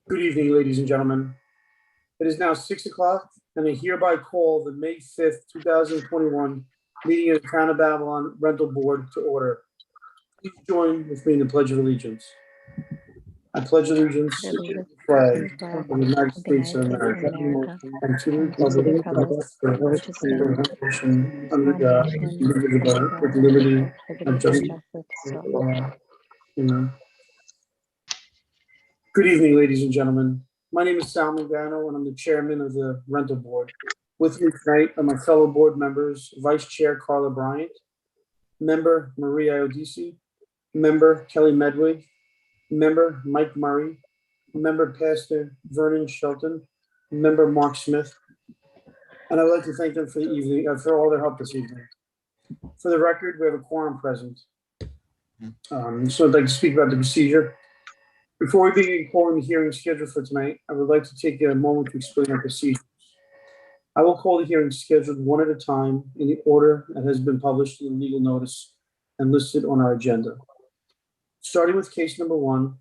Good evening, ladies and gentlemen. It is now 6 o'clock, and I hereby call the May 5th, 2021 meeting of the Town of Babylon Rental Board to order. Please join with me in the Pledge of Allegiance. I pledge allegiance to the flag of the United States of America and to the republic for which under God, indivisible, with liberty and justice for all. Amen. Good evening, ladies and gentlemen. My name is Sal Magano, and I'm the chairman of the rental board. With me tonight are my fellow board members, Vice Chair Carla Bryant, member Maria Iodice, member Kelly Medwig, member Mike Murray, member Pastor Vernon Shelton, member Mark Smith, and I'd like to thank them for the evening, for all their help this evening. For the record, we have a quorum present. So I'd like to speak about the procedure. Before we begin calling the hearing scheduled for tonight, I would like to take a moment to explain our procedures. I will call the hearing scheduled one at a time in the order that has been published in the legal notice and listed on our agenda. Starting with case number 1,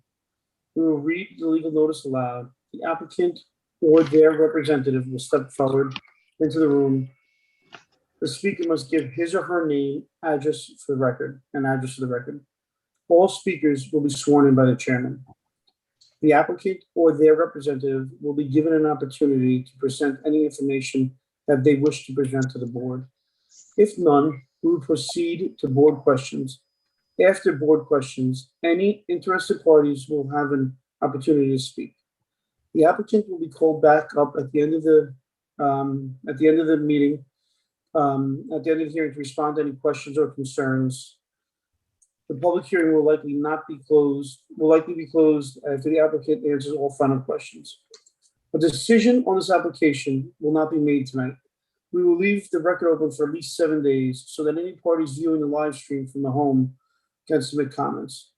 we will read the legal notice aloud. The applicant or their representative will step forward into the room. The speaker must give his or her name, address for the record, and address for the record. All speakers will be sworn in by the chairman. The applicant or their representative will be given an opportunity to present any information that they wish to present to the board. If none, we will proceed to board questions. After board questions, any interested parties will have an opportunity to speak. The applicant will be called back up at the end of the meeting, at the end of the hearing to respond to any questions or concerns. The public hearing will likely be closed after the applicant answers all final questions. A decision on this application will not be made tonight. We will leave the record open for at least 7 days so that any parties viewing the live stream from the home can submit comments.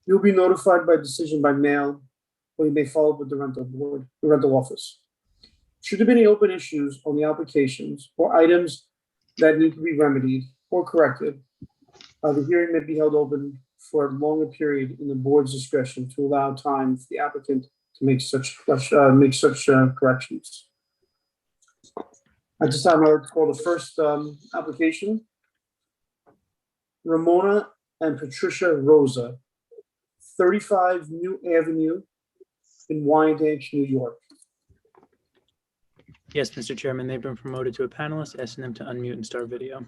You'll be notified by decision by mail, or you may follow up with the rental office. Should there be any open issues on the applications or items that need to be remedied or corrected, the hearing may be held open for a longer period in the board's discretion to allow time for the applicant to make such corrections. At this time, I would call the first application. Ramona and Patricia Rosa, 35 New Avenue in Wyandanch, New York. Yes, Mr. Chairman, they've been promoted to a panelist, asking them to unmute and start video.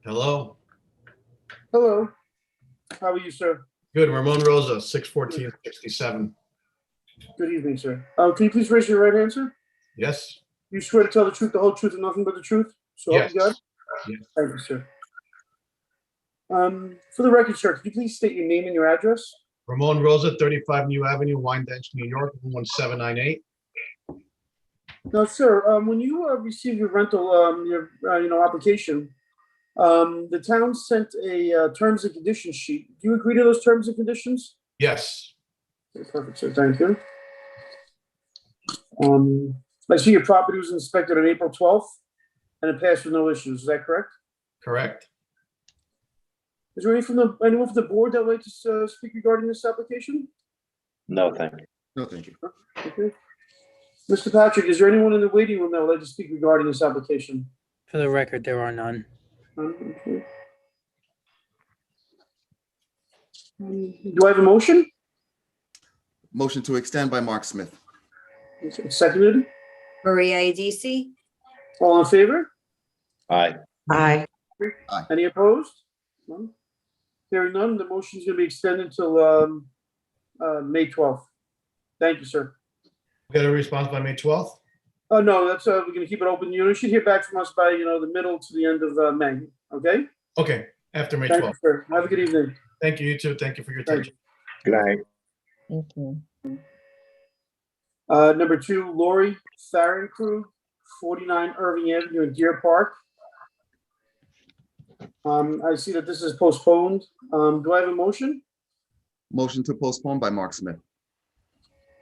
Hello. Hello. How are you, sir? Good. Ramon Rosa, 614-67. Good evening, sir. Can you please raise your right hand, sir? Yes. You swear to tell the truth, the whole truth, and nothing but the truth? So help Yes. you God? Yes. Thank you, sir. For the record, sir, could you please state your name and your address? Ramon Rosa, 35 New Avenue, Wyandanch, New York, 11798. No, sir. When you received your rental, application, the town sent a terms and conditions sheet. Do you agree to those terms and conditions? Yes. Okay, perfect, sir. Thank you. I see your property was inspected on April 12th, and it passed with no issues. Is that correct? Correct. Is there anyone from the board that would like to speak regarding this application? No, thank you. No, thank you. Okay. Mr. Patrick, is there anyone in the waiting room that would like to speak regarding this application? For the record, there are none. Okay. Do I have a motion? Motion to extend by Mark Smith. Seconded. Maria Iodice. All in favor? Aye. Aye. Any opposed? None. Hearing none, the motion is going to be extended until May 12th. Thank you, sir. Get a response by May 12th? Oh, no, that's we're going to keep it open. You should hear back from us by the middle to the end of May. Okay. Okay. After May Thank 12th. you, sir. Have a good evening. Thank you. You too. Thank you for your Thank attention. Good night. Thank you. Number 2, Lori Farrenkrug, 49 Irving Avenue in Deer Park. I see that this is postponed. Do I have a motion? Motion to postpone by Mark Smith.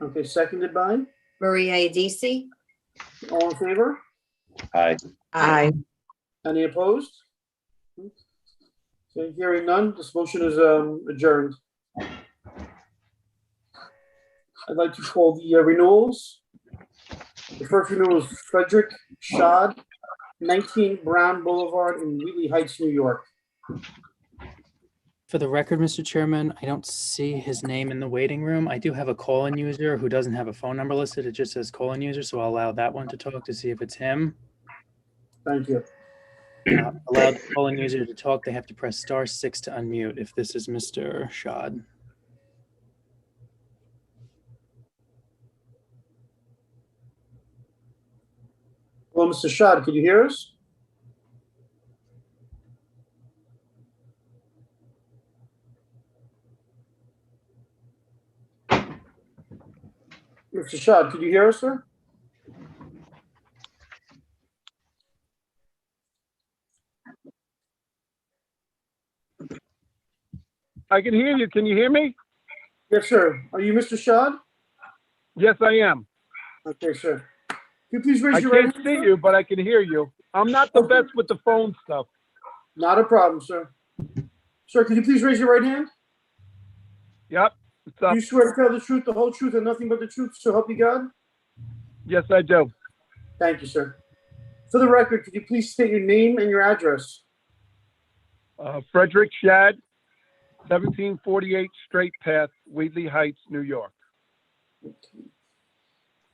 Okay, seconded by. Maria Iodice. All in favor? Aye. Aye. Any opposed? Okay, hearing none, this motion is adjourned. I'd like to call the renewals. The first renewal is Frederick Schad, 19 Brown Boulevard in Wheatley Heights, New York. For the record, Mr. Chairman, I don't see his name in the waiting room. I do have a call-in user who doesn't have a phone number listed. It just says call-in user, so I'll allow that one to talk to see if it's him. Thank you. Allow the call-in user to talk. They have to press *6 to unmute if this is Mr. Schad. Hello, Mr. Schad, can you hear us? Mr. Schad, could you hear us, sir? I can hear you. Can you hear me? Yes, sir. Are you Mr. Schad? Yes, I am. Okay, sir. Could you please raise I your right can't hand, see sir? you, but I can hear you. I'm not the Okay. best with the phone stuff. Not a problem, sir. Sir, could you please raise your right hand? Yep. What's Do up? you swear to tell the truth, the whole truth, and nothing but the truth, so help you God? Yes, I do. Thank you, sir. For the record, could you please state your name and your address? Frederick Shad, 1748 Straight Path, Wheatley Heights, New York.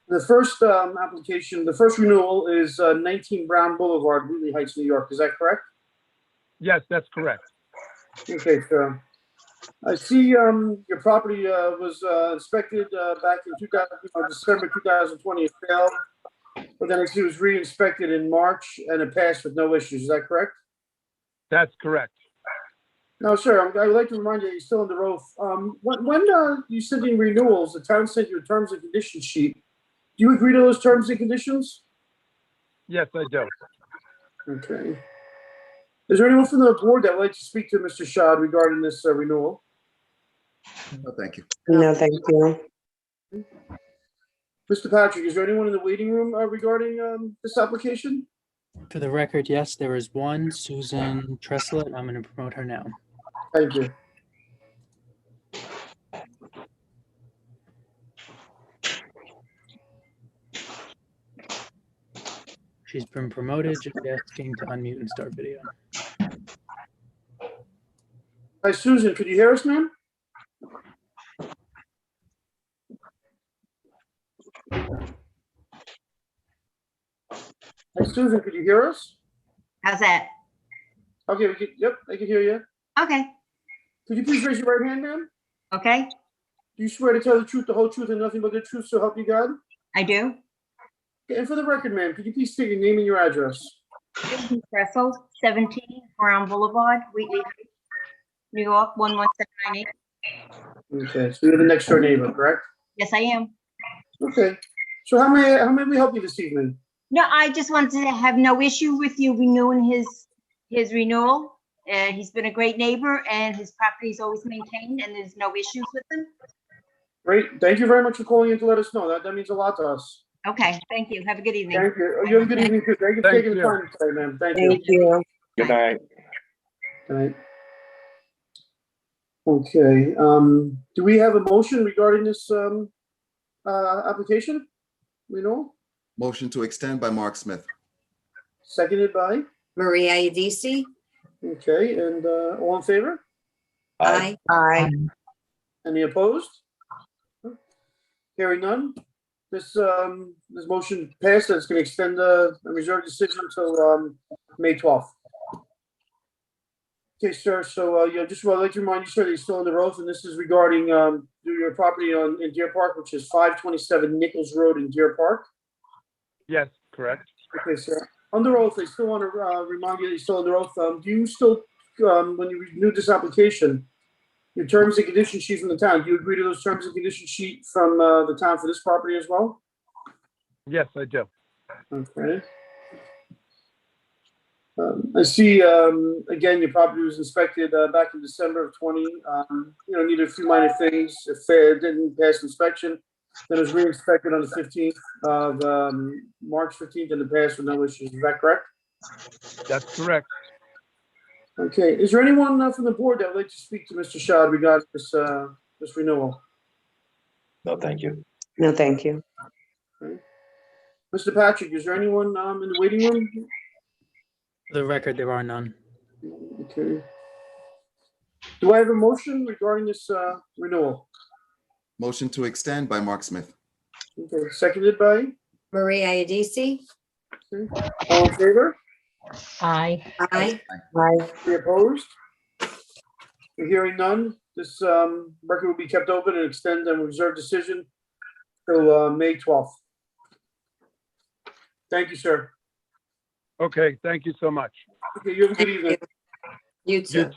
The first application, the first renewal is 19 Brown Boulevard, Wheatley Heights, New York. Is that correct? Yes, that's correct. Okay, sir. I see your property was inspected back in December 2020. It failed, but then I see it was re-inspected in March and it passed with no issues. Is that correct? That's correct. No, sir. I would like to remind you that you're still under oath. When you send in renewals, the town sent you a terms and conditions sheet. Do you agree to those terms and conditions? Yes, I do. Okay. Is there anyone from the board that would like to speak to Mr. Schad regarding this renewal? No, thank you. No, thank you. Mr. Patrick, is there anyone in the waiting room regarding this application? For the record, yes, there is one, Susan Treslet. I'm going to promote her now. Thank you. She's been promoted, just asking to unmute and start video. Hi, Susan, could you hear us, ma'am? Hi, Susan, could you hear us? How's that? Okay, yep, I can hear you. Okay, Could you please raise your right hand, ma'am? okay, Do you swear to tell the truth, the whole truth, and nothing but the truth, so help you God? I do. Okay, and for the record, ma'am, could you please state your name and your address? Susan Tressel, 17 Brown Boulevard, Wheatley Heights, New York, 11798. Okay, so you're the next door neighbor, correct? Yes, I am. Okay. So how may we help you this evening? No, I just wanted to have no issue with you renewing his renewal. He's been a great neighbor and his property is always maintained and there's no issues with him. Great. Thank you very much for calling in to let us know. That means a lot to us. Okay, thank you. Have a good evening. Thank you. You have a good evening, too. Thank you for Thank taking the you. time today, ma'am. Thank you. Thank you. Good night. Good night. Okay, do we have a motion regarding this application? Renewal? Motion to extend by Mark Smith. Seconded by? Maria Adisi. Okay, and all in favor? Aye. Aye. Any opposed? Hearing none. This motion passed. It's going to extend the reserve decision until May 12th. Okay, sir. So yeah, just would like to remind you, sir, that you're still under oath, and this is regarding your property in Deer Park, which is 527 Nichols Road in Deer Park. Yes, correct. Okay, sir. Under oath, I still want to remind you that you're still under oath. Do you still, when you renewed this application, your terms and conditions sheet from the town, do you agree to those terms and conditions sheet from the town for this property as well? Yes, I do. Okay. I see, again, your property was inspected back in December of 20. Needed a few minor things. It didn't pass inspection. Then it was re-inspected on the 15th of March 15th, and it passed with no issues. Is that correct? That's correct. Okay. Is there anyone from the board that would like to speak to Mr. Schad regarding this renewal? No, thank you. No, thank you. Mr. Patrick, is there anyone in the waiting room? For the record, there are none. Okay. Do I have a motion regarding this renewal? Motion to extend by Mark Smith. Okay, seconded by, Maria Iadisi. all in favor? Aye. Aye. Any opposed? Hearing none, this record will be kept open and extend and reserve decision till May 12th. Thank you, sir. Okay, thank you so much. Okay, you have a good evening. You too.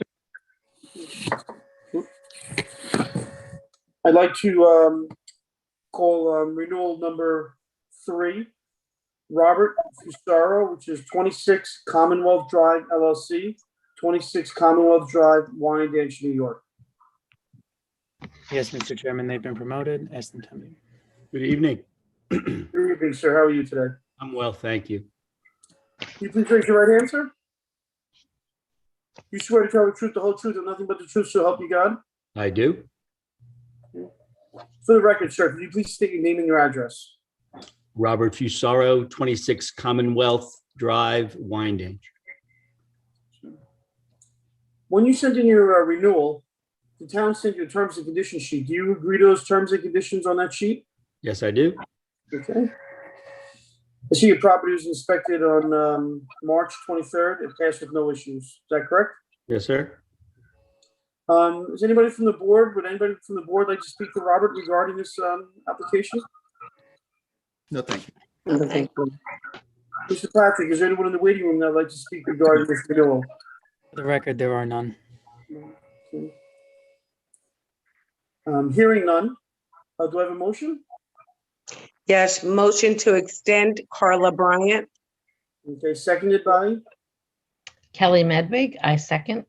I'd like to call renewal number 3, Robert Fusaro, which is 26 Commonwealth Drive LLC, 26 Commonwealth Drive, Wyandanch, New York. Yes, Mr. Chairman, they've been promoted. Ask them to come in. Good evening. Good evening, sir. How are you today? I'm well, thank you. Can you please raise your right hand, sir? You swear to tell the truth, the whole truth, and nothing but the truth, so help you God? I do. For the record, sir, could you please state your name and your address? Robert Fusaro, 26 Commonwealth Drive, Wyandanch. When you sent in your renewal, the town sent you a terms and conditions sheet. Do you agree to those terms and conditions on that sheet? Yes, I do. Okay. I see your property was inspected on March 23rd. It passed with no issues. Is that correct? Yes, sir. Is anybody from the board, would anybody from the board like to speak to Robert regarding this application? No, thank you. No, thank you. Mr. Patrick, is there anyone in the waiting room that would like to speak regarding this renewal? For the record, there are none. Okay. Hearing none, do I have a motion? Yes, motion to extend Carla Bryant. Okay, seconded by, Kelly Medwig, I second.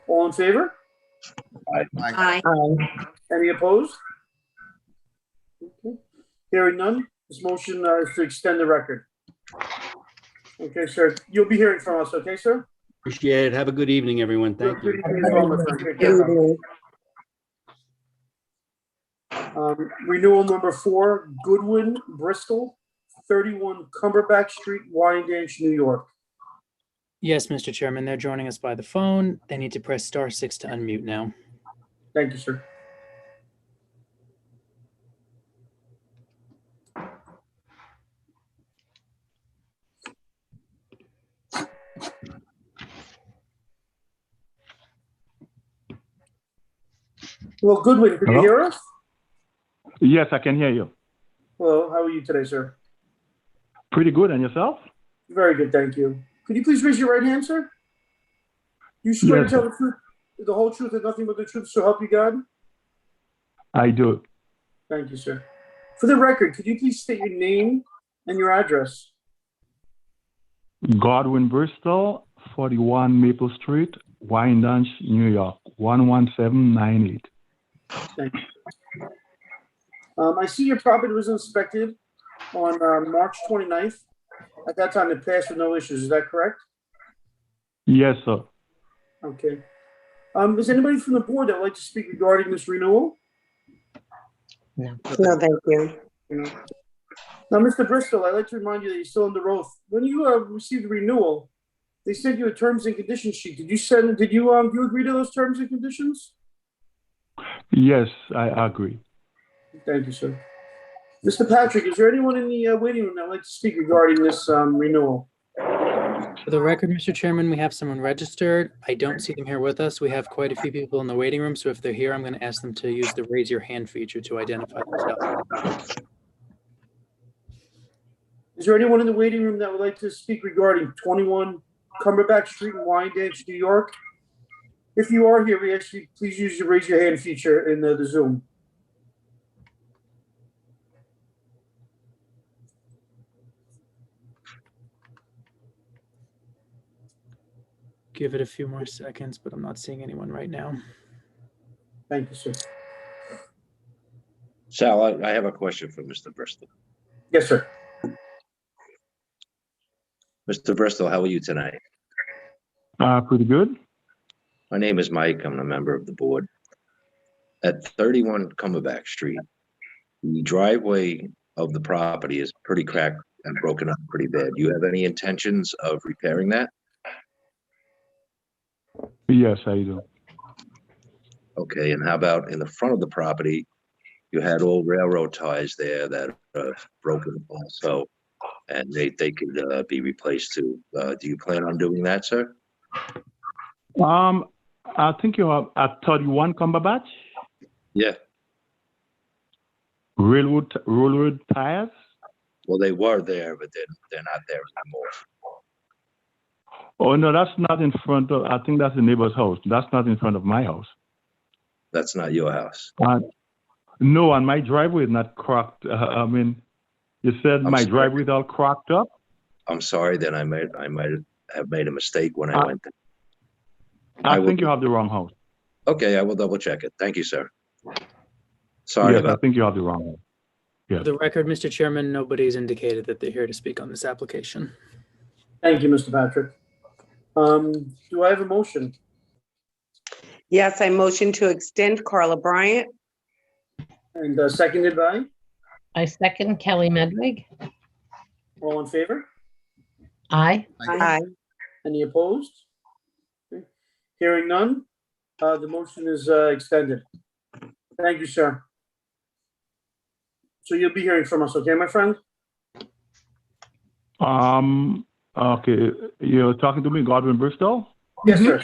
all in favor? Aye. Any opposed? Okay. Hearing none, this motion is to extend the record. Okay, sir, you'll be hearing from us, okay, sir? Appreciate it. Have a good evening, everyone. Thank you. Good evening as well, my friend. Take care. Good evening. Renewal number 4, Goodwin, Bristol, 31 Cumberbatch Street, Wyandanch, New York. Yes, Mr. Chairman, they're joining us by the phone. They need to press *6 to unmute now. Thank you, sir. Well, Goodwin, can you Hello? hear us? Yes, I can hear you. Hello, how are you today, sir? Pretty good. And yourself? Very good, thank you. Could you please raise your right hand, sir? You swear to Yes, tell the truth, the whole truth, and nothing but the truth, so help you God? I do. Thank you, sir. For the record, could you please state your name and your address? Godwin Bristol, 41 Maple Street, Wyandanch, New York, 11798. Thank you. I see your property was inspected on March 29th. At that time, it passed with no issues. Is that correct? Yes, sir. Okay. Is anybody from the board that would like to speak regarding this renewal? No, thank you. Now, Mr. Bristol, I'd like to remind you that you're still under oath. When you received the renewal, they sent you a terms and conditions sheet. Did you agree to those terms and conditions? Yes, I agree. Thank you, sir. Mr. Patrick, is there anyone in the waiting room that would like to speak regarding this renewal? For the record, Mr. Chairman, we have someone registered. I don't see them here with us. We have quite a few people in the waiting room, so if they're here, I'm going to ask them to use the raise your hand feature to identify themselves. Is there anyone in the waiting room that would like to speak regarding 21 Cumberbatch Street in Wyandanch, New York? If you are here, we ask you please use the raise your hand feature in the Zoom. Give it a few more seconds, but I'm not seeing anyone right now. Thank you, sir. Sal, I have a question for Mr. Bristol. Yes, sir. Mr. Bristol, how are you tonight? Pretty good. My name is Mike. I'm a member of the board. At 31 Cumberbatch Street, The driveway of the property is pretty cracked and broken up pretty bad. Do you have any intentions of repairing that? Yes, I do. Okay, and how about in the front of the property? You had old railroad ties there that are broken also, and they could be replaced too. Do you plan on doing that, sir? I think you have at 31 Cumberbatch, Yeah, railroad tires. well, they were there, but they're not there anymore. Oh, no, that's not in front of, I think that's the neighbor's house. That's not in front of my house. That's not your house. No, and my driveway is not cracked. I mean, you said I'm my sorry. driveway is all cracked up? I'm sorry, then I might have made a mistake when I went there. I will- think you have the wrong house. Okay, I will double check it. Thank you, sir. Sorry Yes, I about, think you have the wrong house. For the record, Mr. Chairman, nobody's indicated that they're here to speak on this application. Thank you, Mr. Patrick. Do I have a motion? Yes, I motion to extend Carla Bryant. And seconded by? I second Kelly Medwig. All in favor? Aye. Aye. Any opposed? Okay. Hearing none, the motion is extended. Thank you, sir. So you'll be hearing from us, okay, my friend? Okay, you're talking to me, Godwin Bristol? Yes, sir.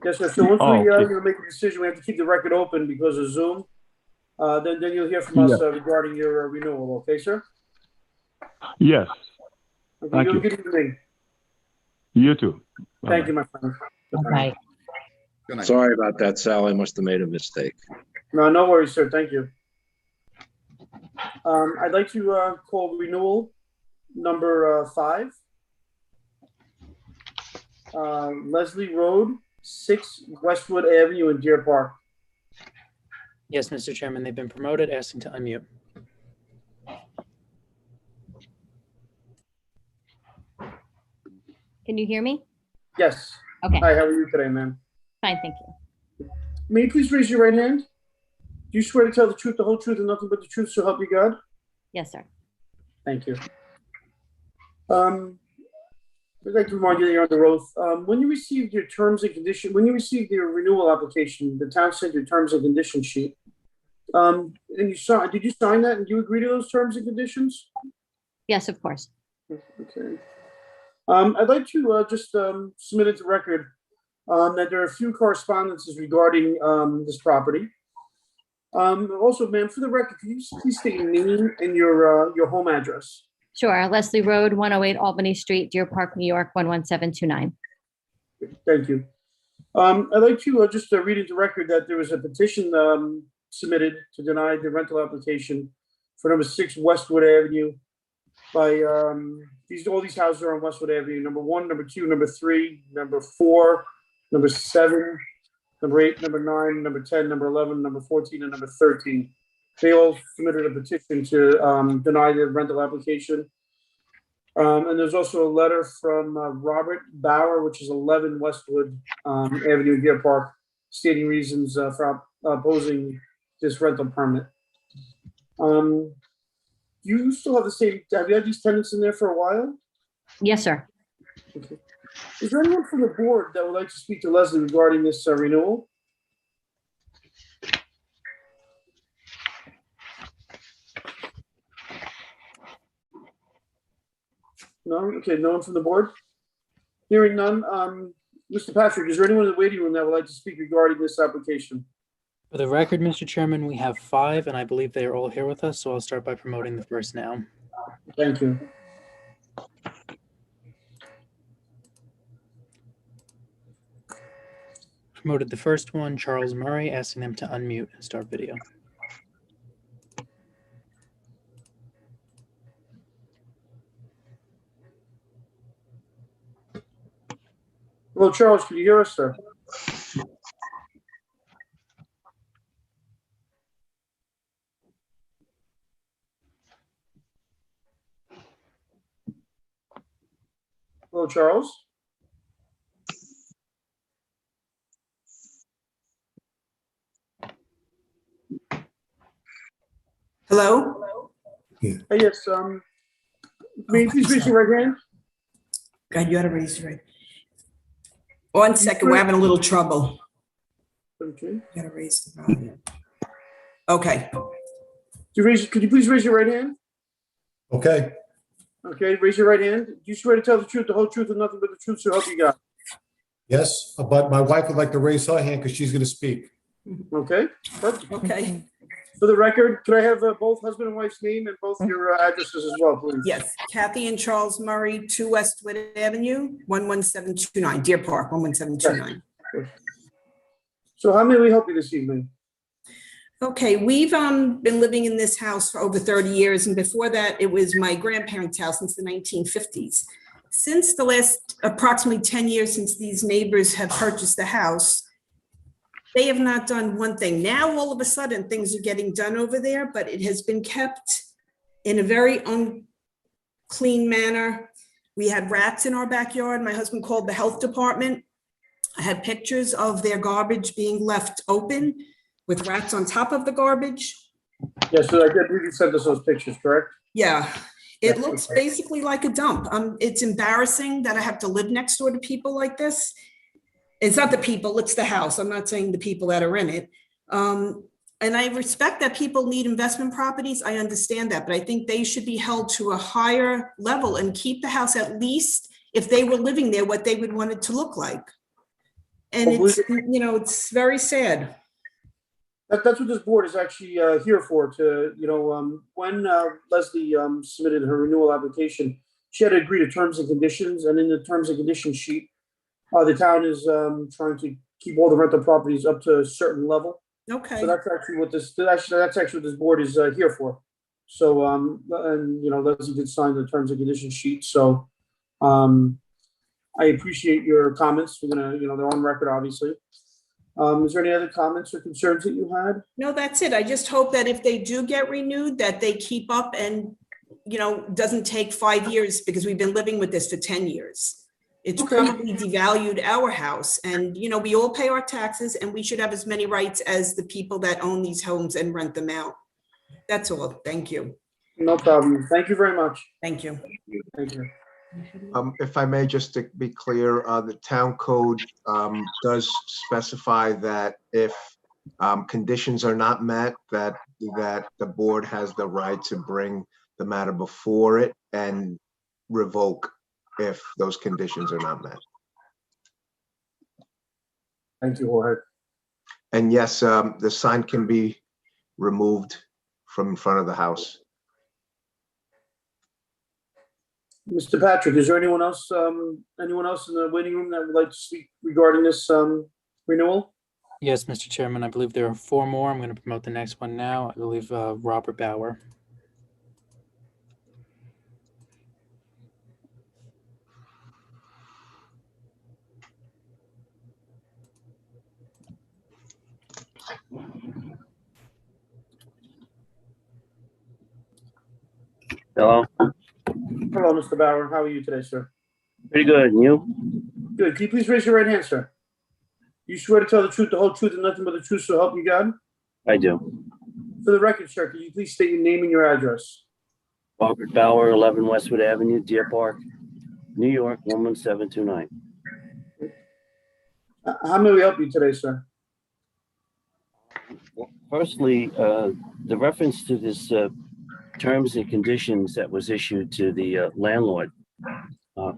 Yes, sir. So once Oh, we okay. make a decision, we have to keep the record open because of Zoom. Then you'll hear from us Yeah. regarding your renewal, okay, sir? Yes, Okay, Thank have a you. good evening. you too. Thank you, my friend. Bye. Good night. sorry about that, Sal. I must have made a mistake. No worries, sir. Thank you. I'd like to call renewal number 5. Leslie Road, 6 Westwood Avenue in Deer Park. Yes, Mr. Chairman, they've been promoted, asking to unmute. Can you hear me? Yes. Okay, Hi, how are you today, ma'am? fine, thank you. May you please raise your right hand? Do you swear to tell the truth, the whole truth, and nothing but the truth, so help you God? Yes, sir. Thank you. I'd like to remind you that you're under oath. When you received your terms and conditions, when you received your renewal application, the town sent your terms and conditions sheet. And you signed, did you sign that and do you agree to those terms and conditions? Yes, of course. Okay. I'd like to just submit it to record that there are a few correspondences regarding this property. Also, ma'am, for the record, can you please state your name and your home address? Sure. Leslie Road, 108 Albany Street, Deer Park, New York, 11729. Thank you. I'd like to just read into record that there was a petition submitted to deny the rental application for number 6 Westwood Avenue by all these houses are on Westwood Avenue, number 1, number 2, number 3, number 4, number 7, number 8, number 9, number 10, number 11, number 14, and number 13. They all submitted a petition to deny the rental application. And there's also a letter from Robert Bauer, which is 11 Westwood Avenue, Deer Park, stating reasons for opposing this rental permit. You still have the same, have you had these tenants in there for a while? Yes, sir. Okay. Is there anyone from the board that would like to speak to Leslie regarding this renewal? No? Okay, no one from the board? Hearing none, Mr. Patrick, is there anyone in the waiting room that would like to speak regarding this application? For the record, Mr. Chairman, we have 5, and I believe they are all here with us, so I'll start by promoting the first now. Thank you. Promoted the first one, Charles Murray, asking them to unmute and start video. Hello, Charles, can you hear us, sir? Hello, Charles? Hello? Yes, may you please raise your right hand? God, you gotta raise your right. 1 second, we're having a little trouble. Okay. You gotta raise the volume. Okay, Could you please raise your right hand? Okay. Okay, raise your right hand. Do you swear to tell the truth, the whole truth, and nothing but the truth, so help you God? Yes, but my wife would like to raise her hand because she's going to speak. Okay, perfect. okay. For the record, could I have both husband and wife's name and both your addresses as well, please? Yes, Kathy and Charles Murray, 2 Westwood Avenue, 11729, Deer Park, 11729. So how may we help you this evening? Okay, we've been living in this house for over 30 years, and before that, it was my grandparents' house since the 1950s. Since the last approximately 10 years since these neighbors have purchased the house, they have not done one thing. Now, all of a sudden, things are getting done over there, but it has been kept in a very unclean manner. We had rats in our backyard. My husband called the health department. I had pictures of their garbage being left open with rats on top of the garbage. Yes, so I did, you sent us those pictures, correct? Yeah, it looks basically like a dump. It's embarrassing that I have to live next door to people like this. It's not the people, it's the house. I'm not saying the people that are in it. And I respect that people need investment properties. I understand that, but I think they should be held to a higher level and keep the house, at least if they were living there, what they would want it to look like. And it's, you know, it's very sad. That's what this board is actually here for, to, you know, when Leslie submitted her renewal application, she had to agree to terms and conditions, and in the terms and conditions sheet, the town is trying to keep all the rental properties up to a certain level. Okay. So that's actually what that's actually what this board is here for. So, and, you know, Leslie did sign the terms and conditions sheet, so I appreciate your comments. We're gonna, you know, they're on record, obviously. Is there any other comments or concerns that you had? No, that's it. I just hope that if they do get renewed, that they keep up and, you know, doesn't take 5 years, because we've been living with this for 10 years. It's probably devalued our house, and, you know, we all pay our taxes, and we should have as many rights as the people that own these homes and rent them out. That's all. Thank you. No problem. Thank you very much. Thank you. Thank you. If I may, just to be clear, the town code does specify that if conditions are not met, that the board has the right to bring the matter before it and revoke if those conditions are not met. Thank you, Jorge. And yes, the sign can be removed from in front of the house. Mr. Patrick, is there anyone else in the waiting room that would like to speak regarding this renewal? Yes, Mr. Chairman, I believe there are 4 more. I'm going to promote the next one now. I believe Robert Bauer. Hello. Hello, Mr. Bauer. How are you today, sir? Pretty good. And you? Good. Can you please raise your right hand, sir? You swear to tell the truth, the whole truth, and nothing but the truth, so help you God? I do. For the record, sir, can you please state your name and your address? Robert Bauer, 11 Westwood Avenue, Deer Park, New York, 11729. How may we help you today, sir? Firstly, the reference to this terms and conditions that was issued to the landlord,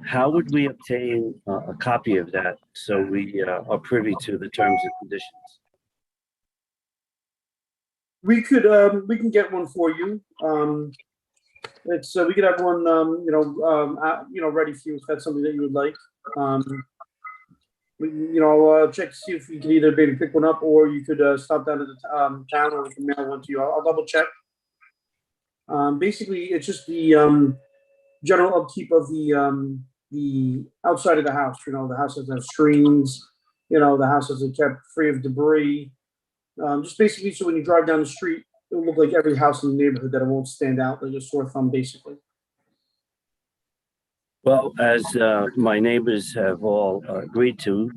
how would we obtain a copy of that so we are privy to the terms and conditions? We can get one for you. It's we could have one, ready for you if that's something that you would like. I'll check to see if we can either maybe pick one up, or you could stop down at the town, or we can mail one to you. I'll double check. Basically, it's just the general upkeep of the outside of the house. You know, the house has to have screens. You know, the house has to be kept free of debris. Just basically, so when you drive down the street, it'll look like every house in the neighborhood, that it won't stand out like a sore thumb, basically. Well, as my neighbors have all agreed to,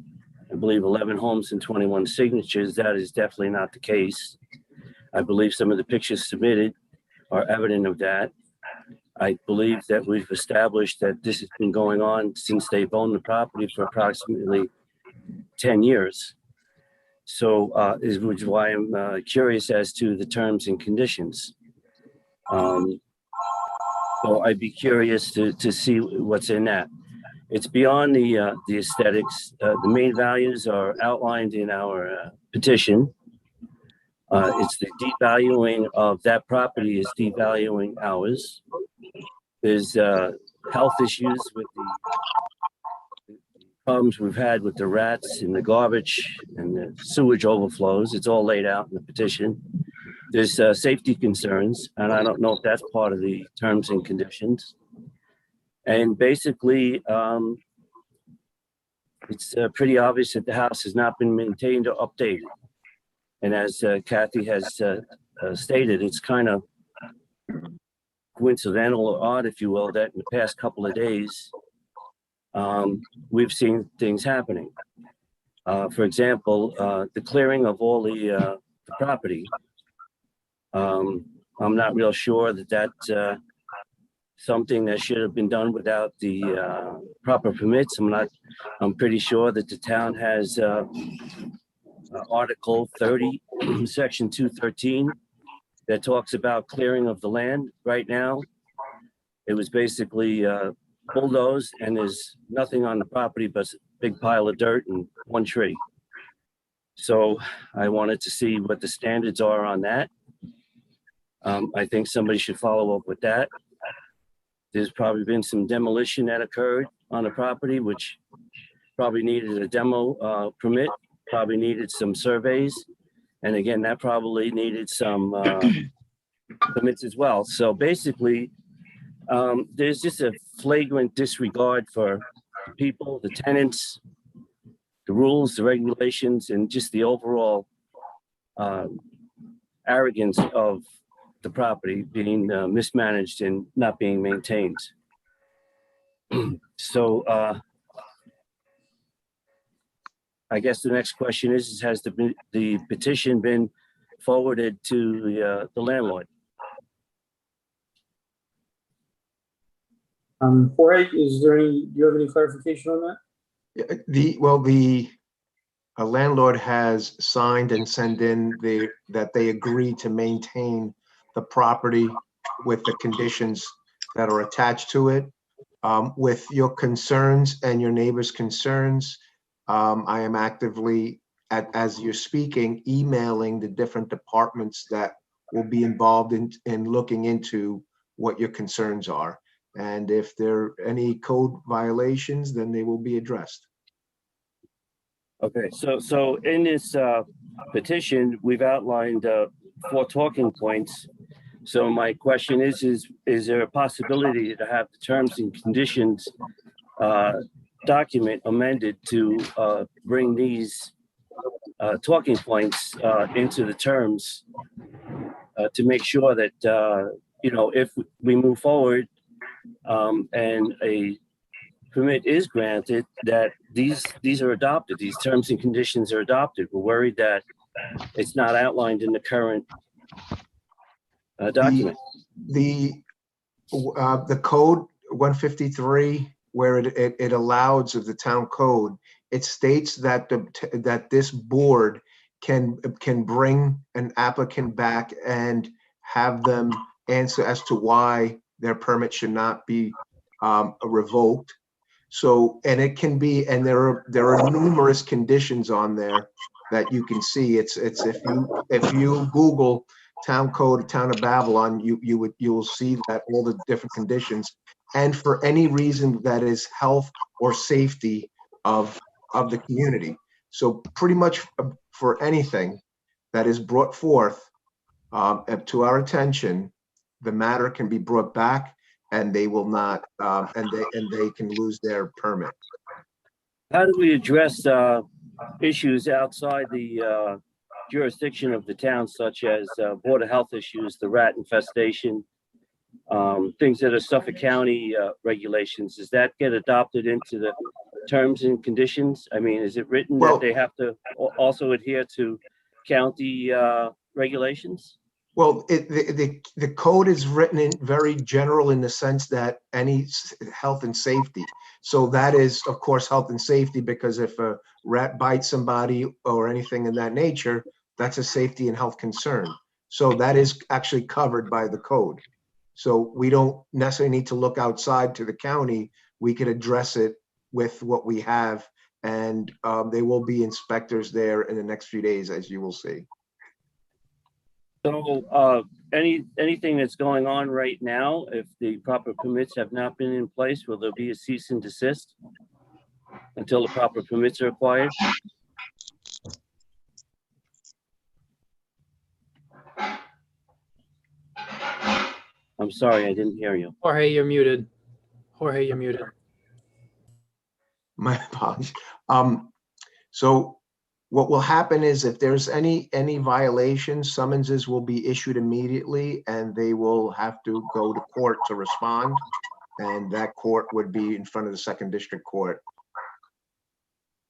I believe 11 homes and 21 signatures, that is definitely not the case. I believe some of the pictures submitted are evident of that. I believe that we've established that this has been going on since they've owned the property for approximately 10 years. So which is why I'm curious as to the terms and conditions. So I'd be curious to see what's in that. It's beyond the aesthetics. The main values are outlined in our petition. It's the devaluing of that property is devaluing ours. There's health issues with the problems we've had with the rats and the garbage and the sewage overflows. It's all laid out in the petition. There's safety concerns, and I don't know if that's part of the terms and conditions. And basically, it's pretty obvious that the house has not been maintained or updated. And as Kathy has stated, it's kind of coincidental or odd, if you will, that in the past couple of days, we've seen things happening. For example, the clearing of all the property. I'm not real sure that that's something that should have been done without the proper permits. I'm pretty sure that the town has Article 30, Section 213, that talks about clearing of the land. Right now, it was basically bulldozed, and there's nothing on the property but a big pile of dirt and one tree. So I wanted to see what the standards are on that. I think somebody should follow up with that. There's probably been some demolition that occurred on the property, which probably needed a demo permit, probably needed some surveys. And again, that probably needed some permits as well. So basically, there's just a flagrant disregard for the people, the tenants, the rules, the regulations, and just the overall arrogance of the property being mismanaged and not being maintained. So I guess the next question is has the petition been forwarded to the landlord? Jorge, do you have any clarification on that? The landlord has signed and sent in that they agree to maintain the property with the conditions that are attached to it. With your concerns and your neighbor's concerns, I am actively, as you're speaking, emailing the different departments that will be involved in looking into what your concerns are. And if there are any code violations, then they will be addressed. Okay, so in this petition, we've outlined 4 talking points. So my question is there a possibility to have the terms and conditions document amended to bring these talking points into the terms to make sure that, if we move forward and a permit is granted, that these are adopted, these terms and conditions are adopted. We're worried that it's not outlined in the current document. The code 153, where it allows of the town code, it states that that this board can bring an applicant back and have them answer as to why their permit should not be revoked. So, and it can be, and there are numerous conditions on there that you can see. It's if you Google town code, town of Babylon, you'll see that all the different conditions, and for any reason that is health or safety of the community. So pretty much for anything that is brought forth to our attention, the matter can be brought back, and they will not, and they can lose their permit. How do we address issues outside the jurisdiction of the town, such as Board of Health issues, the rat infestation, things that are Suffolk County regulations? Does that get adopted into the terms and conditions? I mean, is it written that they have to also adhere to county regulations? Well, the code is written in very general in the sense that any health and safety. So that is, of course, health and safety, because if a rat bites somebody or anything in that nature, that's a safety and health concern. So that is actually covered by the code. So we don't necessarily need to look outside to the county. We could address it with what we have, and there will be inspectors there in the next few days, as you will see. So, anything that's going on right now, if the proper permits have not been in place, will there be a cease and desist until the proper permits are acquired? I'm sorry, I didn't hear you. Jorge, you're muted. Jorge, you're muted. My apologies. So what will happen is if there's any violations, summonses will be issued immediately, and they will have to go to court to respond. And that court would be in front of the second district court.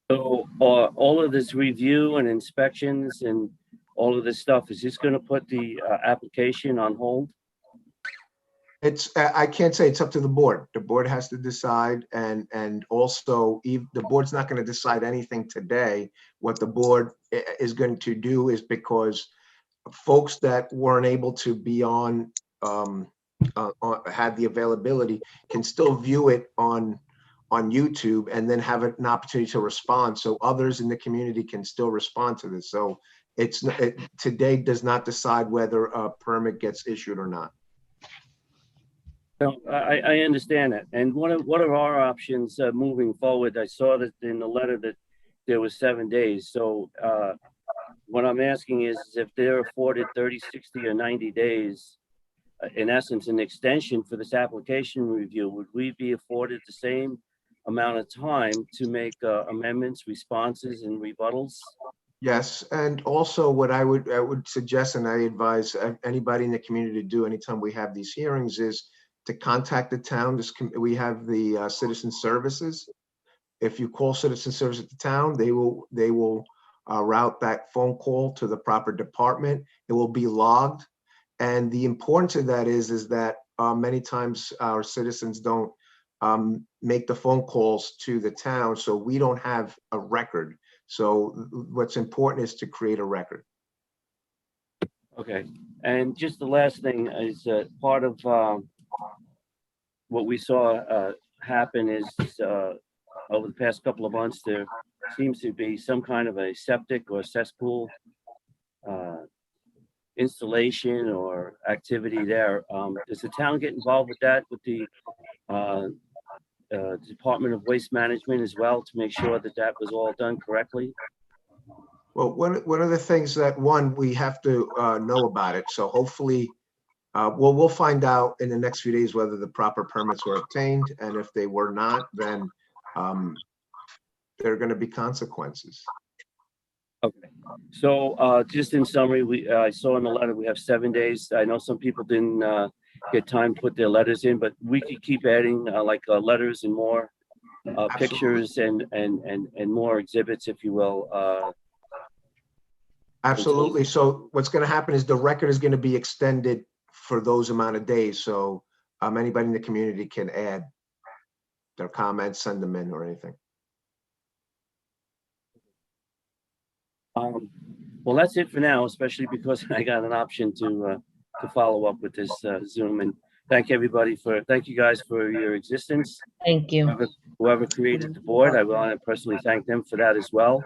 So, all of this review and inspections and all of this stuff, is this going to put the application on hold? It's, I can't say, it's up to the board. The board has to decide, and also the board's not going to decide anything today. What the board is going to do is, because folks that weren't able to be on, had the availability, can still view it on YouTube and then have an opportunity to respond. So others in the community can still respond to this. So today does not decide whether a permit gets issued or not. No, I understand that. And what are our options moving forward? I saw that in the letter that there was 7 days. So what I'm asking is if they're afforded 30, 60, or 90 days, in essence, an extension for this application review, would we be afforded the same amount of time to make amendments, responses, and rebuttals? Yes, and also what I would suggest, and I advise anybody in the community to do anytime we have these hearings, is to contact the town. We have the citizen services. If you call citizen service at the town, they will route that phone call to the proper department. It will be logged. And the importance of that is that many times our citizens don't make the phone calls to the town, so we don't have a record. So what's important is to create a record. Okay. And just the last thing is part of what we saw happen is over the past couple of months, there seems to be some kind of a septic or cesspool installation or activity there. Does the town get involved with that, with the Department of Waste Management as well, to make sure that that was all done correctly? Well, one of the things that, we have to know about it. So hopefully, we'll find out in the next few days whether the proper permits were obtained. And if they were not, then there are going to be consequences. Okay. So just in summary, I saw in the letter we have 7 days. I know some people didn't get time to put their letters in, but we could keep adding letters and more pictures and more exhibits, if you will. Absolutely. So what's going to happen is the record is going to be extended for those amount of days. So anybody in the community can add their comments, send them in or anything. Well, that's it for now, especially because I got an option to follow up with this Zoom. And thank you guys for your existence. Thank you. Whoever created the board, I want to personally thank them for that as well.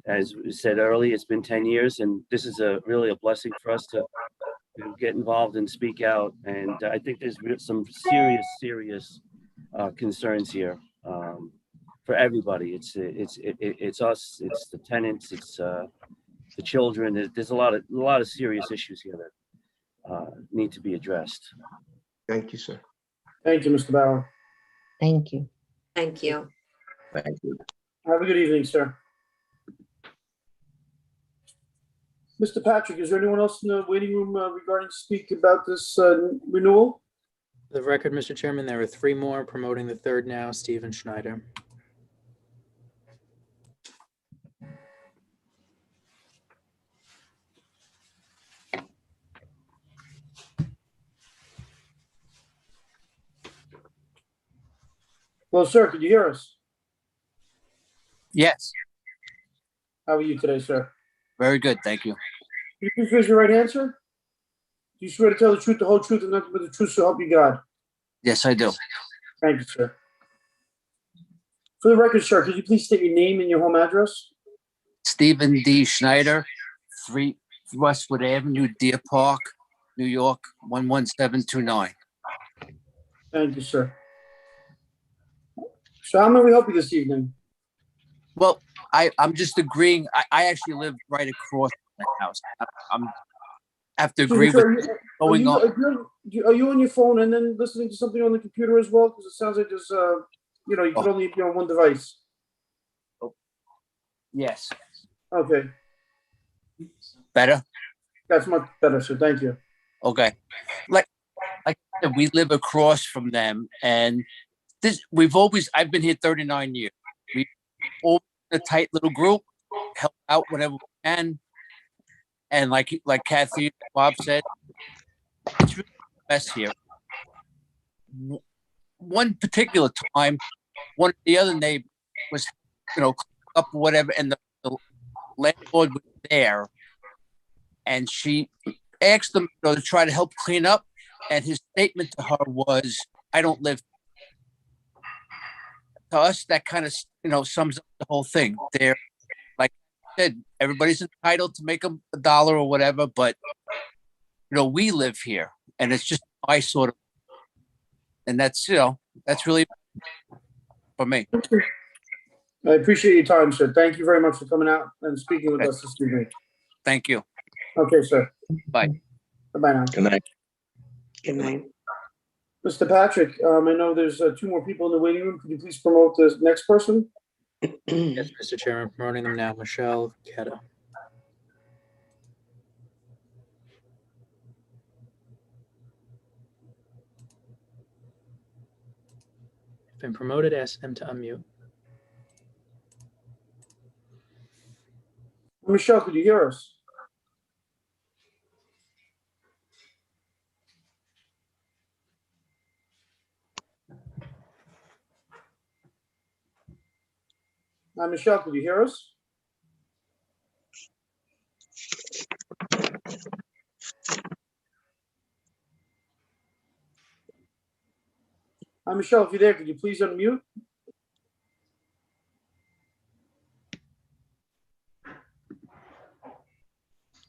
As we said earlier, it's been 10 years, and this is really a blessing for us to get involved and speak out. And I think there's some serious concerns here for everybody. It's us, it's the tenants, it's the children. There's a lot of serious issues here that need to be addressed. Thank you, sir. Thank you, Mr. Bauer. Thank you. Thank you. Thank you. Have a good evening, sir. Mr. Patrick, is there anyone else in the waiting room regarding to speak about this renewal? For the record, Mr. Chairman, there are 3 more promoting the third now, Stephen Schneider. Hello, sir. Could you hear us? Yes, How are you today, sir? very good, thank you. Can you please raise your right hand, sir? Do you swear to tell the truth, the whole truth, and nothing but the truth, so help you God? Yes, I do. Thank you, sir. For the record, sir, could you please state your name and your home address? Stephen D. Schneider, 3 Westwood Avenue, Deer Park, New York, 11729. Thank you, sir. So how may we help you this evening? Well, I'm just agreeing. I actually live right across from the house. I'm have to agree with what's going on. Are you on your phone and then listening to something on the computer as well? Because it sounds like there's, you can only be on one device. Yes. Okay, Better? that's much better, sir. Thank you. Okay. Like I said, we live across from them, and I've been here 39 years. We all a tight little group, help out whatever we can. And like Kathy, Bob said, it's really the best here. One particular time, one of the other neighbors was, up or whatever, and the landlord was there, and she asked them to try to help clean up, and his statement to her was, "I don't live." To us, that kind of sums up the whole thing. There, like I said, everybody's entitled to make a dollar or whatever, but we live here, and it's just my sort of, and that's that's really for me. I appreciate your time, sir. Thank you very much for coming out and speaking with us this evening. Thank you. Okay, sir. Bye. Bye-bye now. Good night. Good night. Mr. Patrick, I know there's 2 more people in the waiting room. Could you please promote the next person? Yes, Mr. Chairman, promoting them now. Michelle Ketta. Been promoted, ask them to unmute. Michelle, could you hear us? Michelle, could you hear us? Michelle, if you're there, could you please unmute?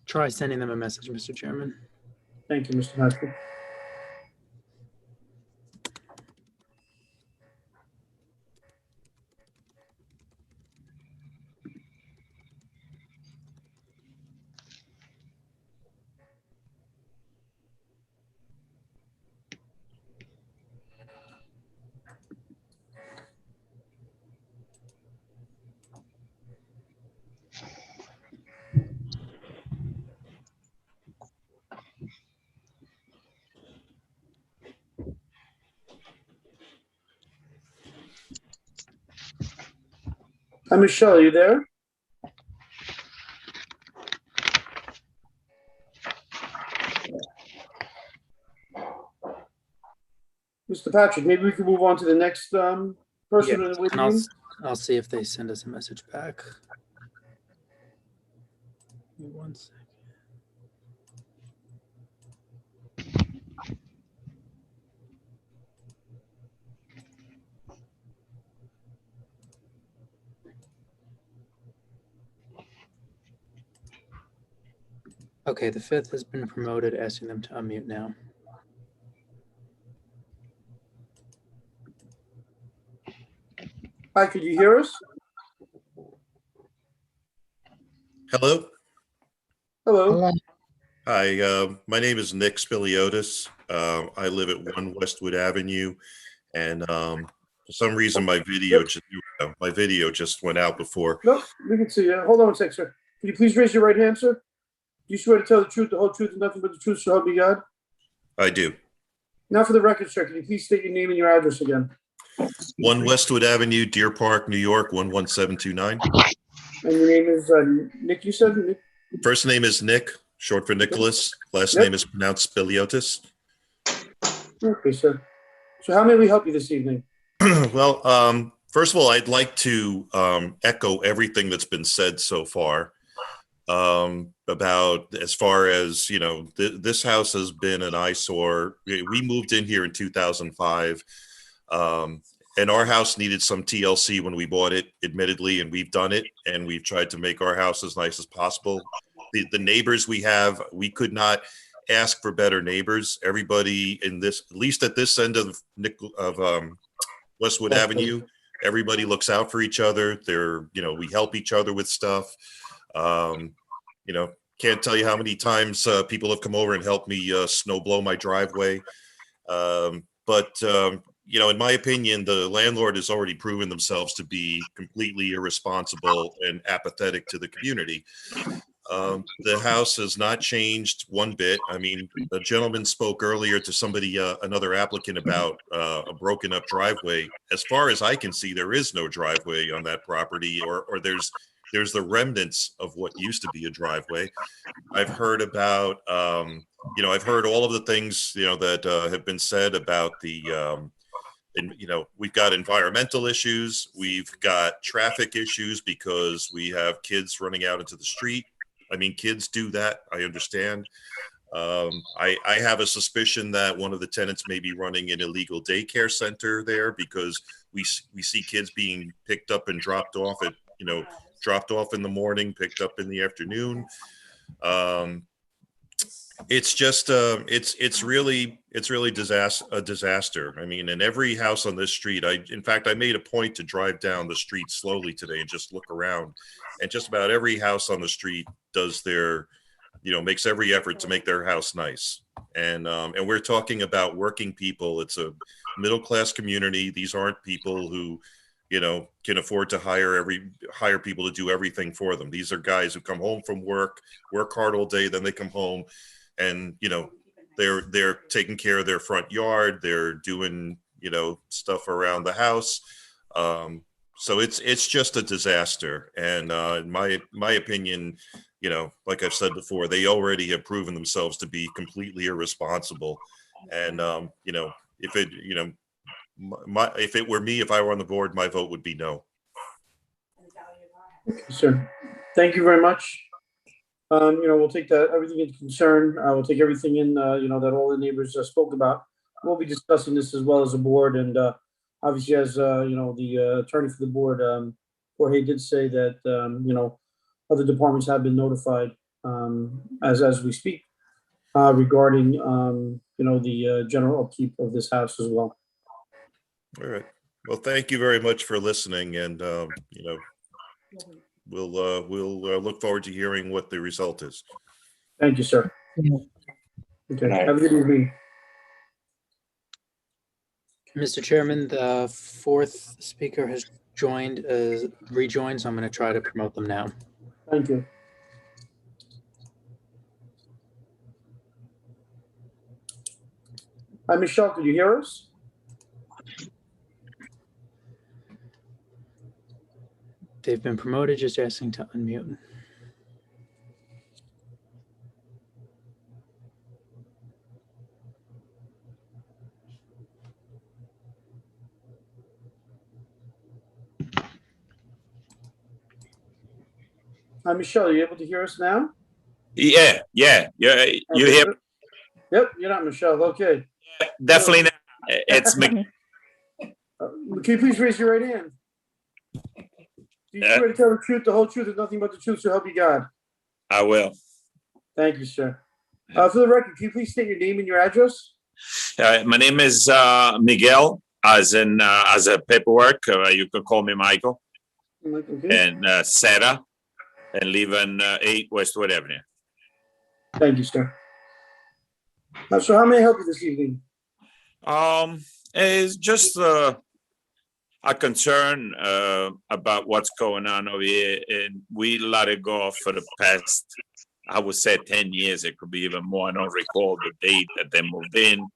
Try sending them a message, Mr. Chairman. Thank you, Mr. Patrick. Michelle, are you there? Mr. Patrick, maybe we can move on to the next person in the waiting And room. I'll see if they send us a message back. Give me 1 second. Okay, the 5th has been promoted, asking them to unmute now. Hi, could you hear us? Hello. Hello. Hi, my name is Nick Spiliotis. I live at 1 Westwood Avenue, and for some reason my video just went out before. Nope, we can see you. Hold on 1 sec, sir. Can you please raise your right hand, sir? Do you swear to tell the truth, the whole truth, and nothing but the truth, so help you God? I do. Now for the record, sir, can you please state your name and your address again? 1 Westwood Avenue, Deer Park, New York, 11729. And your name is Nick, you said? Nick? First name is Nick, short for Nicholas. Last Yep. name is pronounced Spiliotis. Okay, sir. So how may we help you this evening? Well, first of all, I'd like to echo everything that's been said so far about as far as, this house has been an eyesore. We moved in here in 2005, and our house needed some TLC when we bought it, admittedly, and we've done it, and we've tried to make our house as nice as possible. The neighbors we have, we could not ask for better neighbors. Everybody in this, at least at this end of Westwood Avenue, everybody looks out for each other. We help each other with stuff. Can't tell you how many times people have come over and helped me snow blow my driveway. In my opinion, the landlord has already proven themselves to be completely irresponsible and apathetic to the community. The house has not changed one bit. I mean, a gentleman spoke earlier to somebody, another applicant, about a broken up driveway. As far as I can see, there is no driveway on that property, or there's the remnants of what used to be a driveway. I've heard about, I've heard all of the things, that have been said about we've got environmental issues. We've got traffic issues because we have kids running out into the street. I mean, kids do that. I understand. I have a suspicion that one of the tenants may be running an illegal daycare center there, because we see kids being picked up and dropped off dropped off in the morning, picked up in the afternoon. It's just it's really a disaster. I mean, in every house on this street, in fact, I made a point to drive down the street slowly today and just look around, and just about every house on the street does makes every effort to make their house nice. And we're talking about working people. It's a middle-class community. These aren't people who, can afford to hire people to do everything for them. These are guys who come home from work hard all day, then they come home and, they're taking care of their front yard. They're doing, stuff around the house. So it's just a disaster. And in my opinion, like I've said before, they already have proven themselves to be completely irresponsible. And, if it were me, if I were on the board, my vote would be no. Sir, thank you very much. We'll take everything into concern. We'll take everything in, that all the neighbors spoke about. We'll be discussing this as well as a board, and obviously, as the attorney for the board, Jorge, did say that other departments have been notified as we speak regarding the general upkeep of this house as well. All right. Well, thank you very much for listening, and we'll look forward to hearing what the result is. Thank you, sir. Okay. Have a good evening. Mr. Chairman, the fourth speaker has rejoined, so I'm going to try to promote them now. Thank you. Hi, Michelle, could you hear us? They've been promoted, just asking to unmute. Hi, Michelle, are you able to hear us now? Yeah. You Okay. hear? Yep, you're not Michelle. Okay. Definitely not. It's me. Can you please raise your right hand? Do you swear to tell the truth, the whole truth, and nothing but the truth, so help you God? I will. Thank you, sir. For the record, can you please state your name and your address? My name is Miguel, as a paperwork. You can call me Michael. Okay. And Sarah, and live on 8 Westwood Avenue. Thank you, sir. So how may I help you this evening? It's just a concern about what's going on over here, and we let it go for the past, I would say, 10 years. It could be even more. I don't recall the date that they moved in,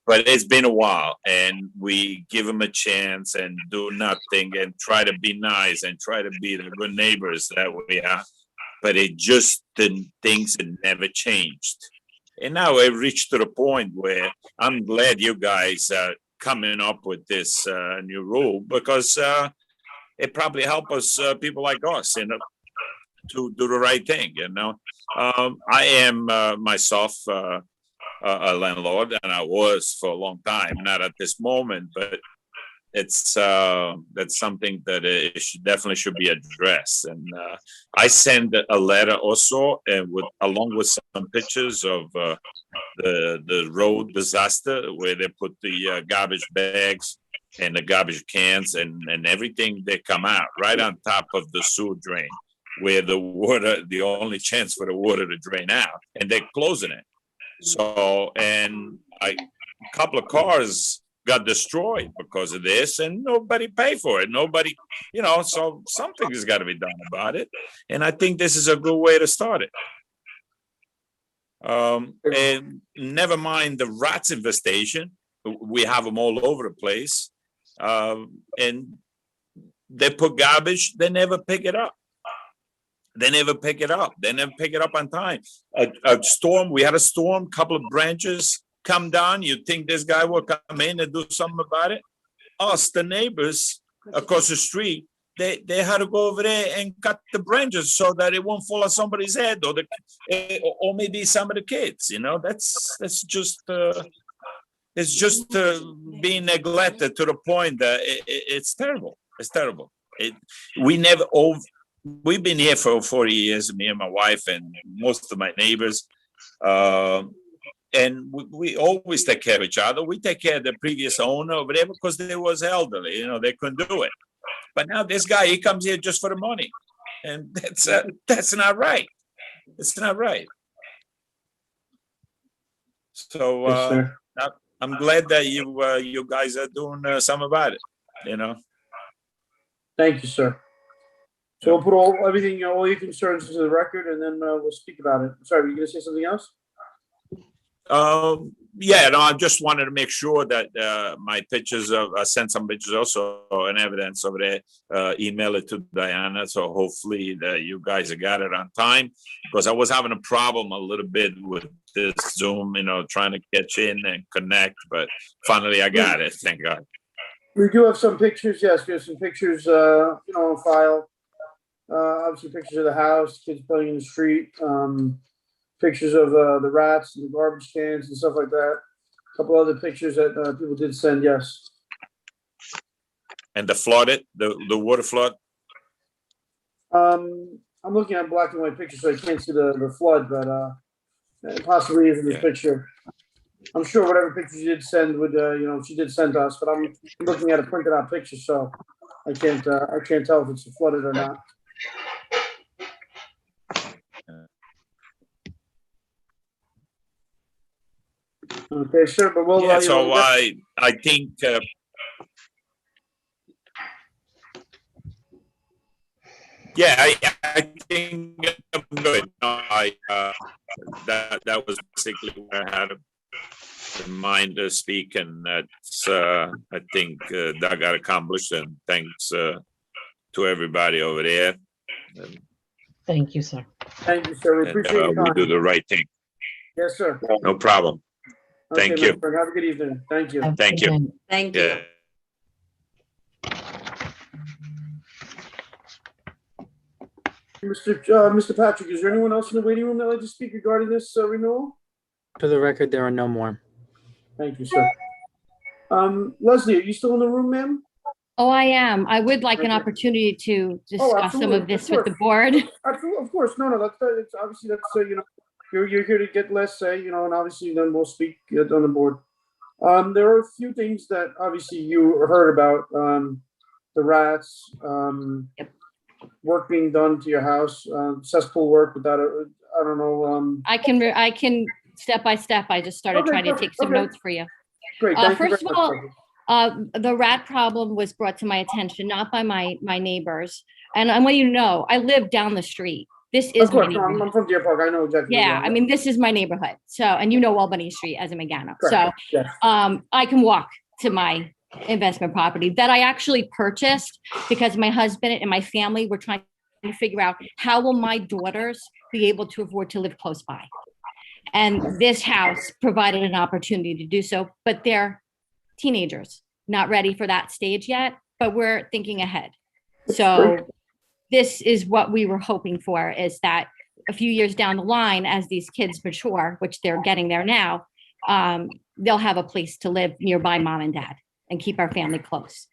but it's been a while, and we give them a chance and do nothing and try to be nice and try to be the good neighbors that we are. But it just, the things had never changed. And now it reached to the point where I'm glad you guys coming up with this new rule because it probably help us, people like us, you know, to do the right thing, you know. I am myself a landlord, and I was for a long time, not at this moment, but it's that's something that it definitely should be addressed. And I send a letter also, and along with some pictures of the road disaster where they put the garbage bags and the garbage cans and everything they come out right on top of the sewer drain, where the water, the only chance for the water to drain out, and they're closing it. So, and a couple of cars got destroyed because of this, and nobody paid for it. Nobody, you know, so something has got to be done about it. And I think this is a good way to start it. And never mind the rats infestation. We have them all over the place. And they put garbage, they never pick it up. They never pick it up. They never pick it up on time. A storm, we had a storm, couple of branches come down. You think this guy will come in and do something about it? Us, the neighbors across the street, they had to go over there and cut the branches so that it won't fall on somebody's head or maybe some of the kids. You know, that's just it's just being neglected to the point that it's terrible. It's terrible. We've been here for 40 years, me and my wife and most of my neighbors. And we always take care of each other. We take care of the previous owner over there because they was elderly, you know, they couldn't do it. But now this guy, he comes here just for the money. And that's not right. It's not right. So I'm glad that you guys are doing something about it, you know. Thank you, sir. So we'll put everything, you know, all your concerns into the record, and then we'll speak about it. Sorry, were you gonna say something else? Yeah, no, I just wanted to make sure that my pictures I sent some pictures also and evidence over there, email it to Diana. So hopefully that you guys got it on time, because I was having a problem a little bit with this Zoom, you know, trying to catch in and connect, but finally I got it. Thank God. We do have some pictures. Yes, we have some pictures, you know, on file. Obviously pictures of the house, kids playing in the street, pictures of the rats and the garbage cans and stuff like that. A couple other pictures that people did send, yes. And the flooded, the water flood? I'm looking at black and white pictures, so I can't see the flood, but it possibly is in this picture. I'm sure whatever pictures you did send would, you know, she did send to us, but I'm looking at a printed out picture, so I can't tell if it's flooded or not. Okay, sure, but we'll. Yeah, so I think. Yeah, I think I'm good. No, that was basically what I had in mind to speak, and that's I think that got accomplished. And thanks to everybody over there. Thank you, sir. Thank you, sir. We appreciate your We time. do the right thing. Yes, sir. No problem. Okay, Thank you. my friend, have a good evening. Thank you. Thank you. Thank you. Yeah. Mr. Patrick, is there anyone else in the waiting room that would like to speak regarding this renewal? For the record, there are no more. Thank you, sir. Leslie, are you still in the room, ma'am? Oh, I am. I would like an Okay. opportunity to discuss some absolutely. of this Of with the course. board. Absolutely, of course. No, that's it's obviously that's you know, you're here to get less say, you know, and obviously then we'll speak on the board. There are a few things that obviously you heard about, the rats, work being done to your house, cesspool work without I don't know. I can step by step. I just started Okay, trying to perfect. take some Okay. notes for you. Great. Thank you First very of much, all, Leslie. the rat problem was brought to my attention, not by my neighbors. And I want you to know, I live down the street. This is Of course, my no, neighborhood. I'm from Deer Park. I know exactly. where you Yeah, are. I mean, this is my neighborhood. So, and you know Albany Street as a Megano. So, Correct. Yes. I can walk to my investment property that I actually purchased because my husband and my family were trying to figure out how will my daughters be able to afford to live close by. And this house provided an opportunity to do so, but they're teenagers, not ready for that stage yet, but we're thinking ahead. So this is what we were hoping for, is that a few years down the line, as these kids mature, which they're getting there now, they'll have a place to live nearby mom and dad and keep our family close.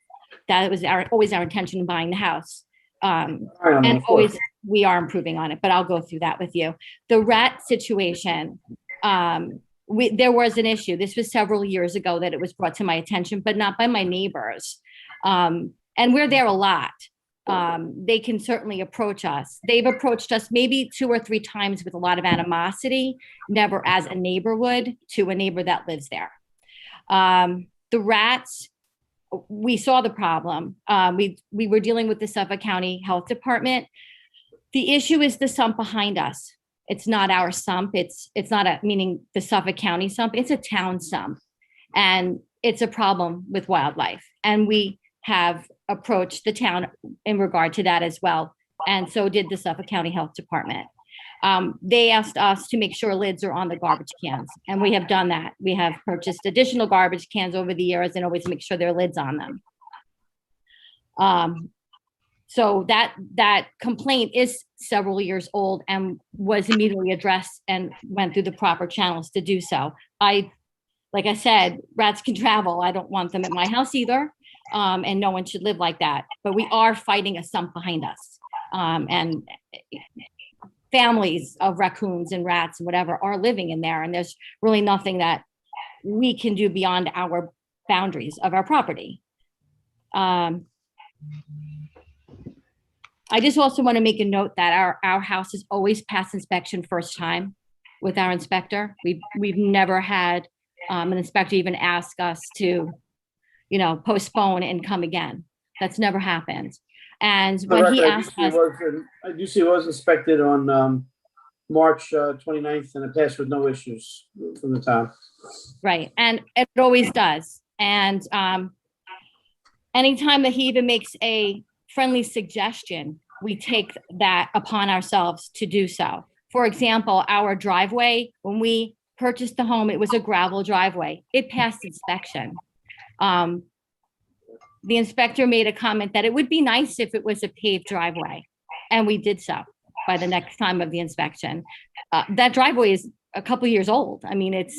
That was always our intention in buying the house. And always we are improving on it, but I'll go through that with you. The rat situation, there was an issue. This was several years ago that it was brought to my attention, but not by my neighbors. And we're there a lot. They can certainly approach us. They've approached us maybe 2 or 3 times with a lot of animosity, never as a neighbor would to a neighbor that lives there. The rats, we saw the problem. We were dealing with the Suffolk County Health Department. The issue is the sump behind us. It's not our sump. It's not meaning the Suffolk County sump. It's a town sump, and it's a problem with wildlife. And we have approached the town in regard to that as well. And so did the Suffolk County Health Department. They asked us to make sure lids are on the garbage cans, and we have done that. We have purchased additional garbage cans over the years and always make sure there are lids on them. So that complaint is several years old and was immediately addressed and went through the proper channels to do so. Like I said, rats can travel. I don't want them at my house either. And no one should live like that. But we are fighting a sump behind us. And families of raccoons and rats and whatever are living in there. And there's really nothing that we can do beyond our boundaries of our property. I just also want to make a note that our house has always passed inspection first time with our inspector. We've never had an inspector even ask us to, postpone and come again. That's never happened. And when he asked us, I do see it was inspected on March 29th, and it passed with no issues from the town. right, and it always does. And anytime that he even makes a friendly suggestion, we take that upon ourselves to do so. For example, our driveway, when we purchased the home, it was a gravel driveway. It passed inspection. The inspector made a comment that it would be nice if it was a paved driveway, and we did so by the next time of the inspection. That driveway is a couple years old. I mean,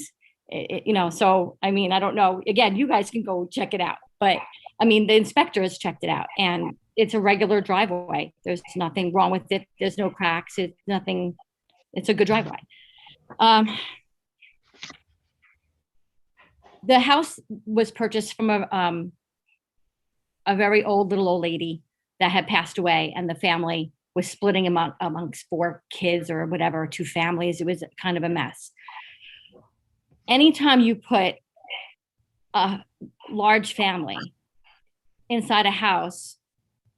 so, I mean, I don't know. Again, you guys can go check it out, but I mean, the inspector has checked it out, and it's a regular driveway. There's nothing wrong with it. There's no cracks. It's nothing. It's a good driveway. The house was purchased from a very old lady that had passed away, and the family was splitting amongst 4 kids or whatever, 2 families. It was kind of a mess. Anytime you put a large family inside a house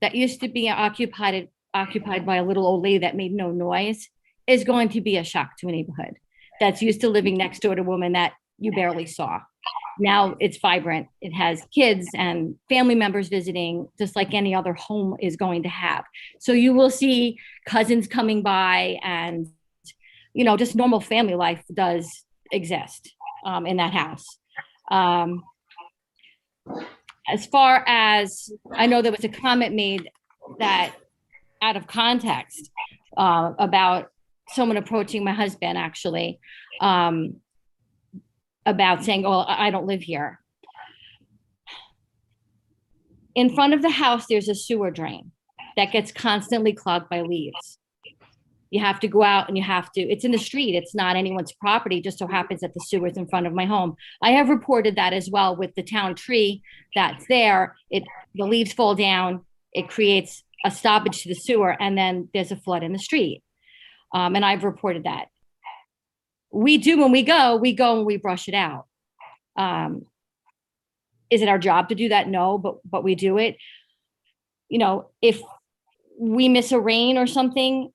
that used to be occupied by a little old lady that made no noise, is going to be a shock to a neighborhood that's used to living next door to a woman that you barely saw. Now it's vibrant. It has kids and family members visiting, just like any other home is going to have. So you will see cousins coming by, and, just normal family life does exist in that house. As far as, I know there was a comment made that out of context about someone approaching my husband, actually, about saying, oh, I don't live here. In front of the house, there's a sewer drain that gets constantly clogged by leaves. You have to go out and it's in the street. It's not anyone's property. It just so happens that the sewer is in front of my home. I have reported that as well with the town tree that's there. The leaves fall down. It creates a stoppage to the sewer, and then there's a flood in the street. And I've reported that. We do, when we go and we brush it out. Is it our job to do that? No, but we do it. If we miss a rain or something,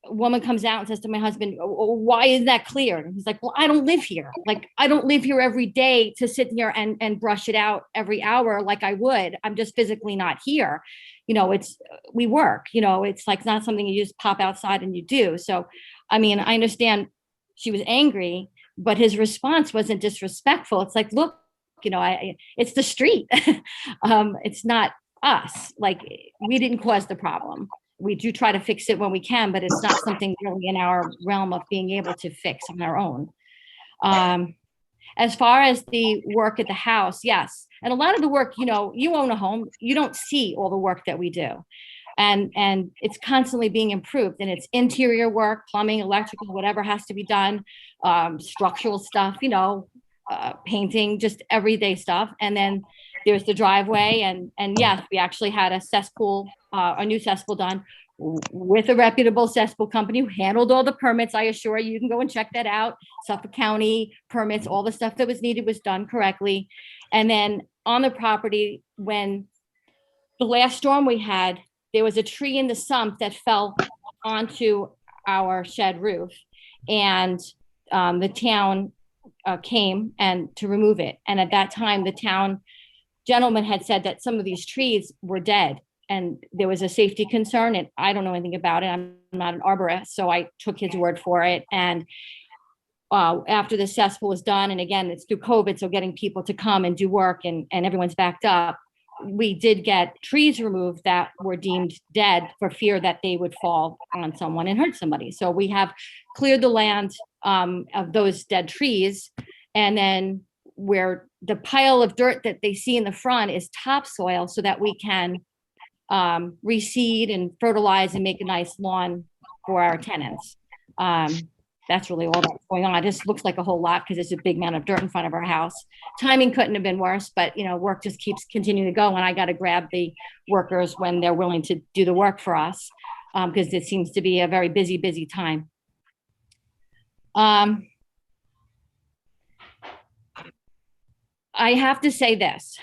a woman comes out and says to my husband, oh, why is that clear? And he's like, well, I don't live here. Like, I don't live here every day to sit here and brush it out every hour like I would. I'm just physically not here. We work, it's like not something you just pop outside and you do. So, I mean, I understand she was angry, but his response wasn't disrespectful. It's like, look, it's the street. It's not us. Like, we didn't cause the problem. We do try to fix it when we can, but it's not something really in our realm of being able to fix on our own. As far as the work at the house, yes. And a lot of the work, you own a home, you don't see all the work that we do. And it's constantly being improved, and it's interior work, plumbing, electrical, whatever has to be done, structural stuff, painting, just everyday stuff. And then there's the driveway, and yes, we actually had a new cesspool done with a reputable cesspool company who handled all the permits. I assure you, you can go and check that out. Suffolk County permits, all the stuff that was needed was done correctly. And then on the property, when the last storm we had, there was a tree in the sump that fell onto our shed roof, and the town came to remove it. And at that time, the town gentleman had said that some of these trees were dead, and there was a safety concern, and I don't know anything about it. I'm not an arborist, so I took his word for it. And after the cesspool was done, and again, it's through COVID, so getting people to come and do work, and everyone's backed up, we did get trees removed that were deemed dead for fear that they would fall on someone and hurt somebody. So we have cleared the land of those dead trees. And then where the pile of dirt that they see in the front is topsoil, so that we can reseed and fertilize and make a nice lawn for our tenants. That's really all that's going on. It just looks like a whole lot because there's a big amount of dirt in front of our house. Timing couldn't have been worse, but work just keeps continuing to go, and I got to grab the workers when they're willing to do the work for us, because it seems to be a very busy time. I have to say this.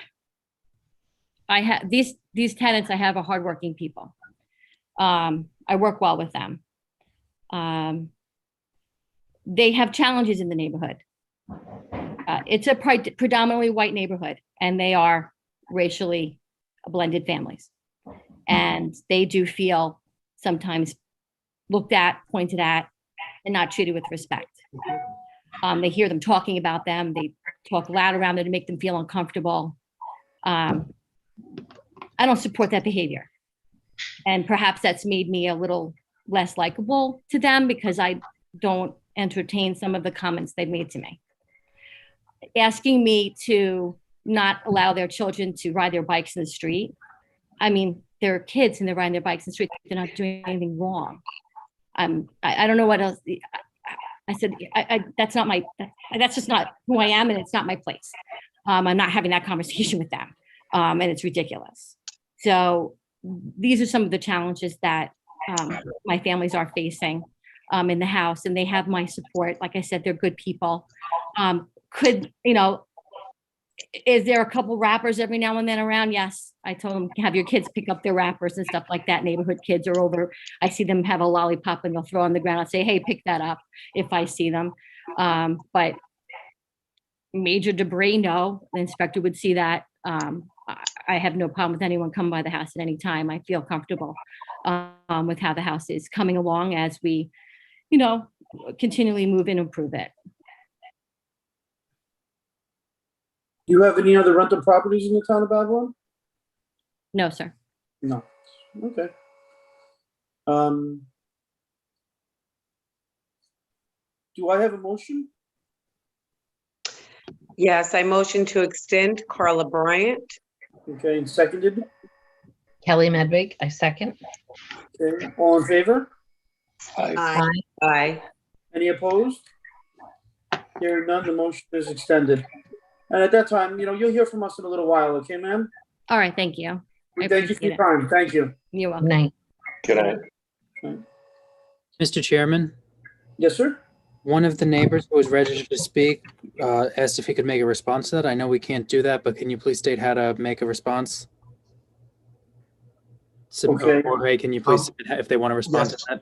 I have these tenants. I have are hardworking people. I work well with them. They have challenges in the neighborhood. It's a predominantly white neighborhood, and they are racially blended families. And they do feel sometimes looked at, pointed at, and not treated with respect. They hear them talking about them. They talk loud around them to make them feel uncomfortable. I don't support that behavior. And perhaps that's made me a little less likable to them, because I don't entertain some of the comments they've made to me. Asking me to not allow their children to ride their bikes in the street. I mean, they're kids and they're riding their bikes in the street. They're not doing anything wrong. I don't know what else. I said, that's just not who I am, and it's not my place. I'm not having that conversation with them. And it's ridiculous. So these are some of the challenges that my families are facing in the house, and they have my support. Like I said, they're good people. Is there a couple rappers every now and then around? Yes. I told them, have your kids pick up their rappers and stuff like that. Neighborhood kids are over. I see them have a lollipop and they'll throw on the ground. I'll say, hey, pick that up if I see them. But major debris, no. The inspector would see that. I have no problem with anyone coming by the house at any time. I feel comfortable with how the house is coming along as we, continually move and improve it. Do you have any other rental properties in the town of Babylon? No, sir. No. Okay. Do I have a motion? Yes, I motion to extend. Carla Bryant. Okay, and seconded. Kelly Medvig, I second. Okay, all in favor? Aye. Aye. Any opposed? Hearing none, the motion is extended. And at that time, you'll hear from us in a little while, okay, ma'am? All right, thank you. Thank you for your time. Thank you. You're welcome. Night. Good night. Okay. Mr. Chairman, Yes, sir? one of the neighbors who was registered to speak asked if he could make a response to that. I know we can't do that, but can you please state how to make a response? Okay. Jorge, can you please, if they want to respond to that?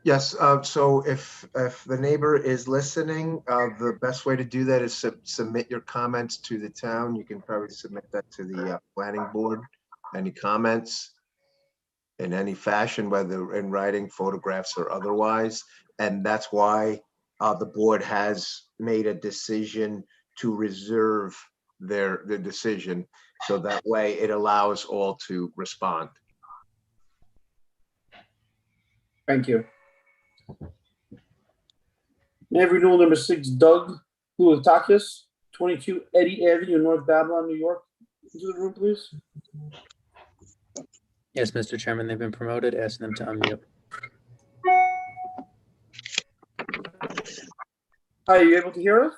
Yes, so if the neighbor is listening, the best way to do that is submit your comments to the town. You can probably submit that to the planning board. Any comments in any fashion, whether in writing, photographs, or otherwise. And that's why the board has made a decision to reserve their decision. So that way it allows all to respond. Thank you. May I have renewal number 6, Doug Hulatakis, 22 Eddie Avenue, North Babylon, New York. Into the room, please. Yes, Mr. Chairman, they've been promoted. Ask them to unmute. Hi, are you able to hear us?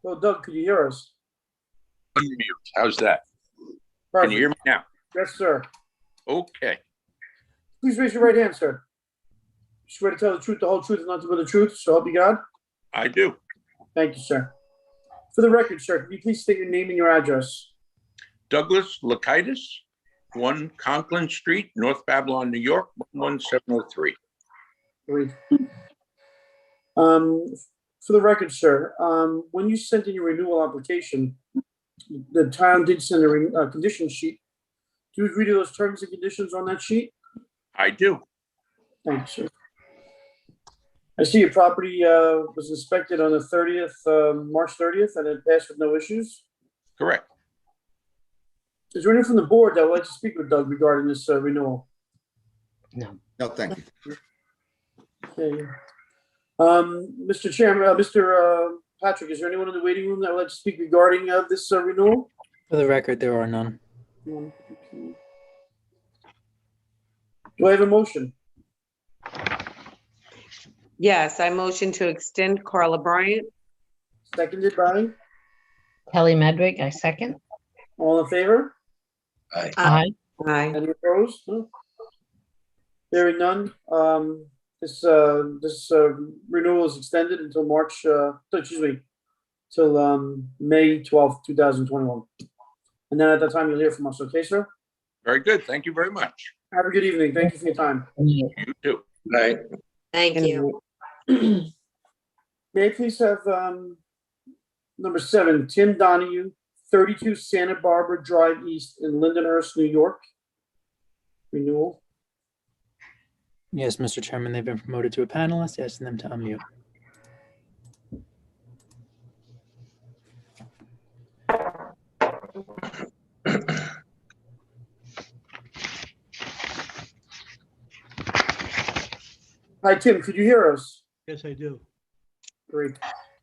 Well, Doug, could you hear us? Unmute. How's that? Perfect. Can you hear me now? Yes, sir. Okay. Please raise your right hand, sir. You swear to tell the truth, the whole truth, and nothing but the truth, so help you God? I do. Thank you, sir. For the record, sir, can you please state your name and your address? Douglas Lakaitis, 1 Conklin Street, North Babylon, New York, 11703. Great. For the record, sir, when you sent in your renewal application, the town did send a condition sheet. Do you agree to those terms and conditions on that sheet? I do. Thank you, sir. I see your property was inspected on the 30th, March 30th, and it passed with no issues. Correct. Is there anyone from the board that would like to speak with Doug regarding this renewal? No, thank you. Okay. Mr. Chairman, Mr. Patrick, is there anyone in the waiting room that would like to speak regarding this renewal? For the record, there are none. Do I have a motion? Yes, I motion to extend Carla Bryant. Seconded by? Kelly Medwick, I second. All in favor? Aye. Aye. Aye. Any opposed? No. Hearing none. This renewal is extended until till May 12th, 2021. And then at that time, you'll hear from us. Okay, sir? Very good. Thank you very much. Have a good evening. Thank you for your time. You too. Aye. Thank you. May I please have number 7, Tim Donahue, 32 Santa Barbara Drive East in Lindenhurst, New York. Renewal. Yes, Mr. Chairman, they've been promoted to a panelist. Asking them to unmute. Hi, Tim. Could you hear us? Yes, I do. Great.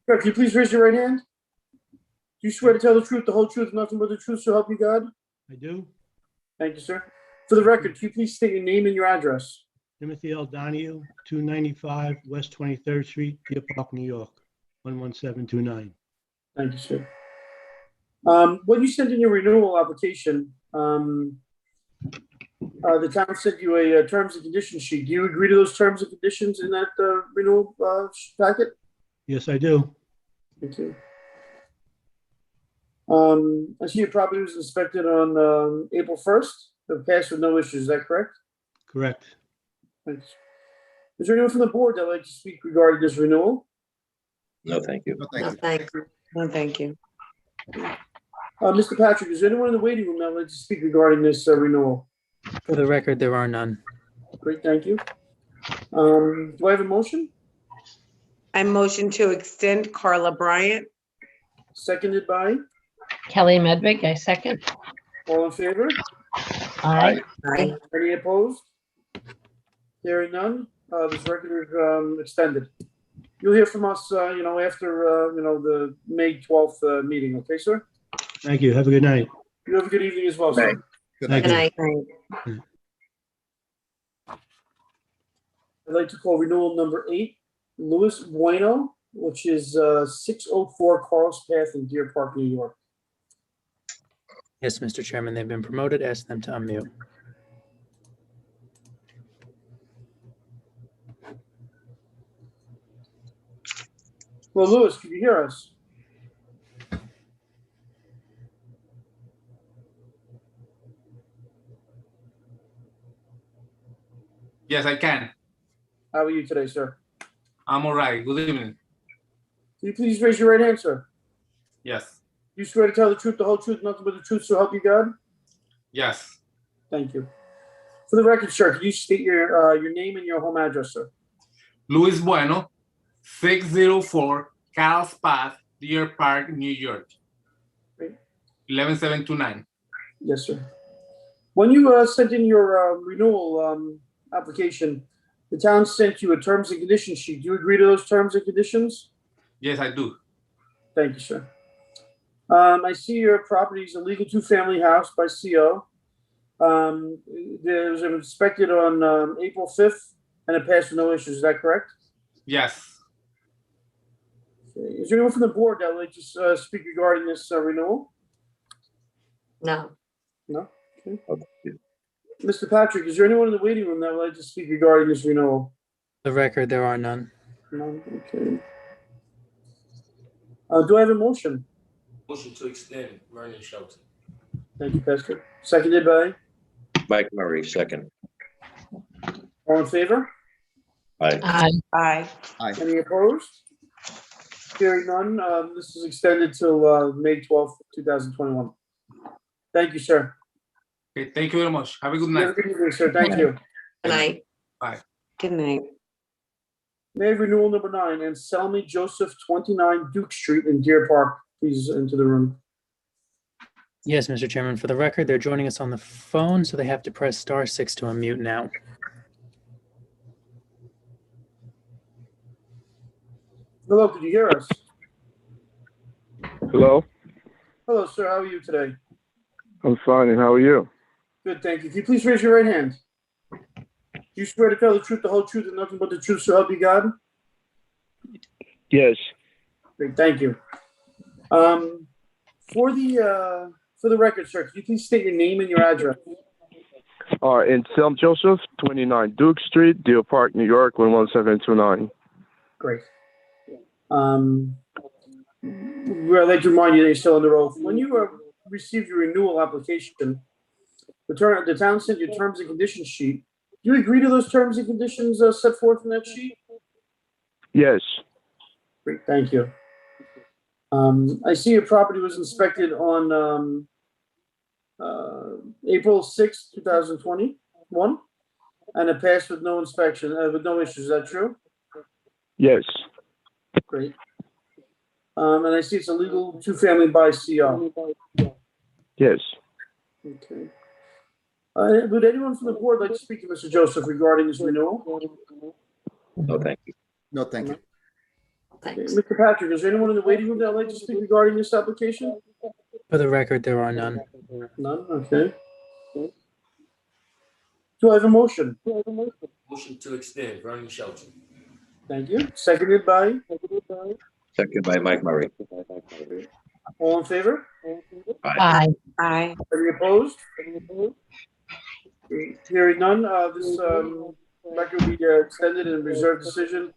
Sir, can you please raise your right hand? Do you swear to tell the truth, the whole truth, and nothing but the truth, so help you God? I do. Thank you, sir. For the record, can you please state your name and your address? Timothy L. Donahue, 295 West 23rd Street, Deer Park, New York, 11729. Thank you, sir. When you sent in your renewal application, the town sent you a terms and conditions sheet. Do you agree to those terms and conditions in that renewal packet? Yes, I do. Thank you. I see your property was inspected on April 1st. It passed with no issues. Is that correct? Correct. Thanks. Is there anyone from the board that would like to speak regarding this renewal? No, thank you. No, No, thank you. thank you. No, thank you. Mr. Patrick, is there anyone in the waiting room that would like to speak regarding this renewal? For the record, there are none. Great, thank you. Do I have a motion? I motion to extend Carla Bryant. Seconded by? Kelly Medwick, I second. All in favor? Aye. Aye. Any opposed? Hearing none, this record is extended. You'll hear from us, after, the May 12th meeting, okay, sir? Thank you. Have a good night. You have a good evening as well, sir. Good Thank night. you. Good night. I'd like to call renewal number 8, Louis Bueno, which is 604 Carl's Path in Deer Park, New York. Yes, Mr. Chairman, they've been promoted. Ask them to unmute. Well, Louis, can you hear us? Yes, I can. How are you today, sir? I'm all right. Good evening. Can you please raise your right hand, sir? Yes. You swear to tell the truth, the whole truth, nothing but the truth, so help you God? Yes. Thank you. For the record, sir, can you state your name and your home address, sir? Luis Bueno, 604 Carl's Path, Deer Park, New York. 11729. Yes, sir. When you sent in your renewal application, the town sent you a terms and conditions sheet. Do you agree to those terms and conditions? Yes, I do. Thank you, sir. I see your property is a legal two-family house by CO. It was inspected on April 5th, and it passed with no issues. Is that correct? Yes. Okay. Is there anyone from the board that would like to speak regarding this renewal? No. No? Okay. Mr. Patrick, is there anyone in the waiting room that would like to speak regarding this renewal? For the record, there are none. None. Okay. Do I have a motion? Motion to extend Vernon Shelton. Thank you, Pastor. Seconded by? Mike Murray, second. All in favor? Aye. Aye. Aye. Any opposed? Hearing none, this is extended till May 12th, 2021. Thank you, sir. Okay, thank you very much. Have a good You have night. a good evening, sir. Thank you. Good night. Bye. Good night. May I have renewal number 9, and Selmy Joseph, 29 Duke Street in Deer Park. Please into the room. Yes, Mr. Chairman. For the record, they're joining us on the phone, so they have to press *6 to unmute now. Hello, could you hear us? Hello, Hello, sir. How are you today? I'm fine, and how are you? Good, thank you. Can you please raise your right hand? Do you swear to tell the truth, the whole truth, and nothing but the truth, so help you God? Yes. Great, thank you. For the record, sir, could you please state your name and your address? In Selm Joseph, 29 Duke Street, Deer Park, New York, 11729. Great. I'd like to remind you that you're still under oath. When you received your renewal application, the town sent you terms and conditions sheet. Do you agree to those terms and conditions set forth in that sheet? Yes. Great, thank you. I see your property was inspected on April 6th, 2021, and it passed with no inspection, with no issues. Is that true? Yes. Great. And I see it's a legal two-family by CO. Yes. Okay. Would anyone from the board like to speak to Mr. Joseph regarding this renewal? No, thank you. No, thank you. Okay. Mr. Patrick, is there anyone in the waiting room that would like to speak regarding this application? For the record, there are none. None, okay. Do I have a motion? Motion to extend Vernon Shelton. Thank you. Seconded by? Second by Mike Murray. All in favor? Aye. Aye. Any opposed? Hearing none, this record will be extended and reserved decision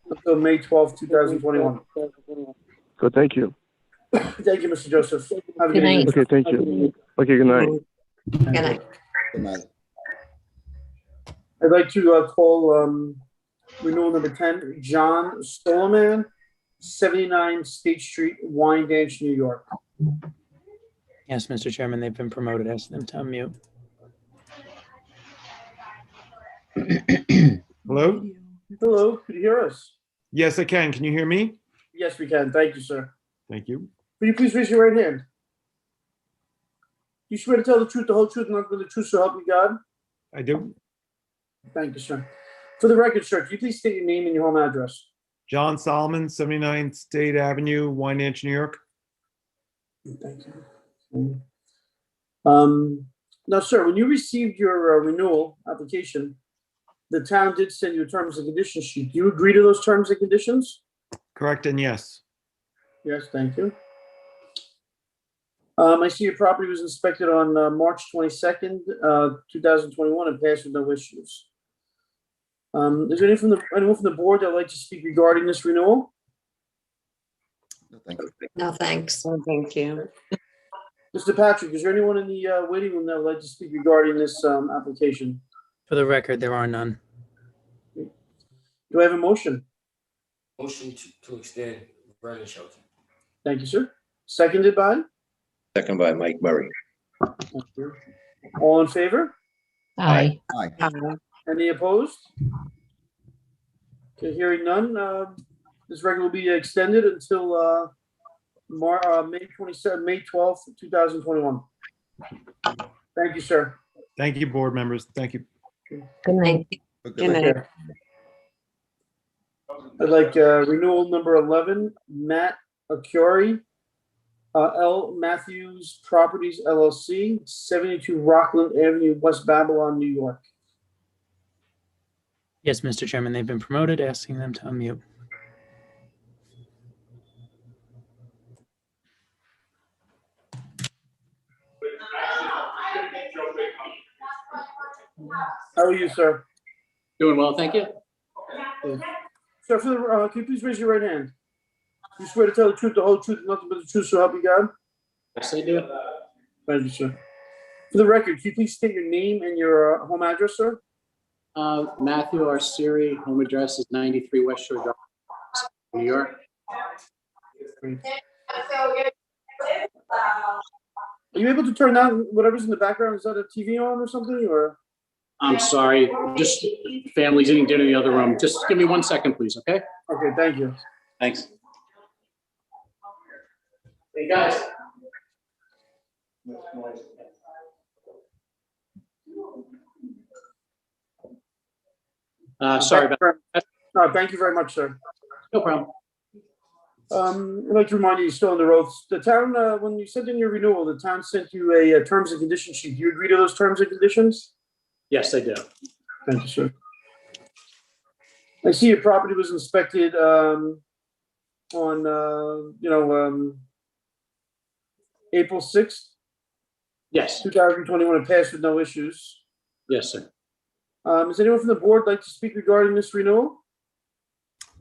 until May 12th, 2021. Good, thank you. Thank you, Mr. Joseph. Have a Good good evening. night. Okay, thank you. Okay, good night. Good night. Good night. I'd like to call renewal number 10, John Solomon, 79 State Street, Wyandanch, New York. Yes, Mr. Chairman, they've been promoted. Ask them to unmute. Hello? Hello, could you hear us? Yes, I can. Can you hear me? Yes, we can. Thank you, sir. Thank you. Will you please raise your right hand? You swear to tell the truth, the whole truth, and nothing but the truth, so help you God? I do. Thank you, sir. For the record, sir, could you please state your name and your home address? John Solomon, 79 State Avenue, Wyandanch, New York. Thank you. Now, sir, when you received your renewal application, the town did send you a terms and conditions sheet. Do you agree to those terms and conditions? Correct and yes. Yes, thank you. I see your property was inspected on March 22nd, 2021, and passed with no issues. Is there anyone from the board that would like to speak regarding this renewal? No, thank you. No, thanks. No, thank you. Mr. Patrick, is there anyone in the waiting room that would like to speak regarding this application? For the record, there are none. Do I have a motion? Motion to extend Vernon Shelton. Thank you, sir. Seconded by? Second by Mike Murray. Thank you. All in favor? Aye. Aye. Aye. Any opposed? Okay, hearing none, this record will be extended until May 27, May 12th, 2021. Thank you, sir. Thank you, board members. Thank you. Good night. Good night. Okay. I'd like renewal number 11, Matt Acuri, L. Matthews Properties LLC, 72 Rockland Avenue, West Babylon, New York. Yes, Mr. Chairman, they've been promoted, asking them to unmute. How are you, sir? Doing well, thank you. Sir, for the, can you please raise your right hand? You swear to tell the truth, the whole truth, and nothing but the truth, so help you God? Yes, I do. Thank you, sir. For the record, can you please state your name and your home address, sir? Matthew Arceri, home address is 93 West Shore Drive, New York. Are you able to turn down whatever's in the background? Is that a TV on or something, or? I'm sorry, just family's eating dinner in the other room. Just give me 1 second, please, okay? Okay, thank you. Thanks. Hey, guys. Sorry about that. No, thank you very much, sir. No problem. I'd like to remind you, you're still on the road. The town, when you sent in your renewal, the town sent you a terms and conditions sheet. Do you agree to those terms and conditions? Yes, I do. Thank you, sir. I see your property was inspected on, April 6th, Yes, 2021. It passed with no issues. yes, sir. Does anyone from the board like to speak regarding this renewal?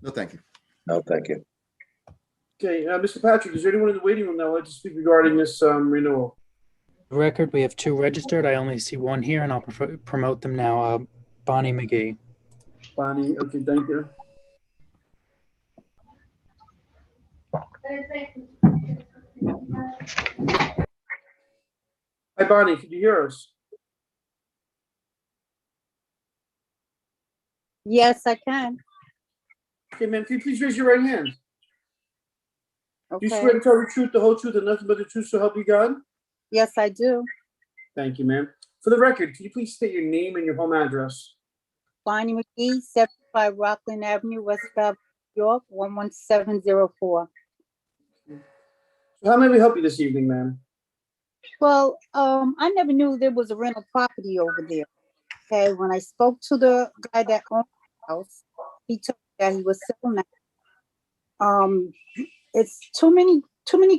No, thank you. No, thank you. Okay, Mr. Patrick, is there anyone in the waiting room that would like to speak regarding this renewal? For the record, we have 2 registered. I only see 1 here, and I'll promote them now. Bonnie McGee. Bonnie, okay, thank you. Hi, Bonnie, can you hear us? Yes, I can. Okay, ma'am, can you please raise your right hand? Do you Okay. swear to tell the truth, the whole truth, and nothing but the truth, so help you God? Yes, I do. Thank you, ma'am. For the record, can you please state your name and your home address? Bonnie McGee, 75 Rockland Avenue, West Babylon, New York, 11704. So how may we help you this evening, ma'am? Well, I never knew there was a rental property over there. Okay, when I spoke to the guy that owned the house, he told me that he was selling that. It's too many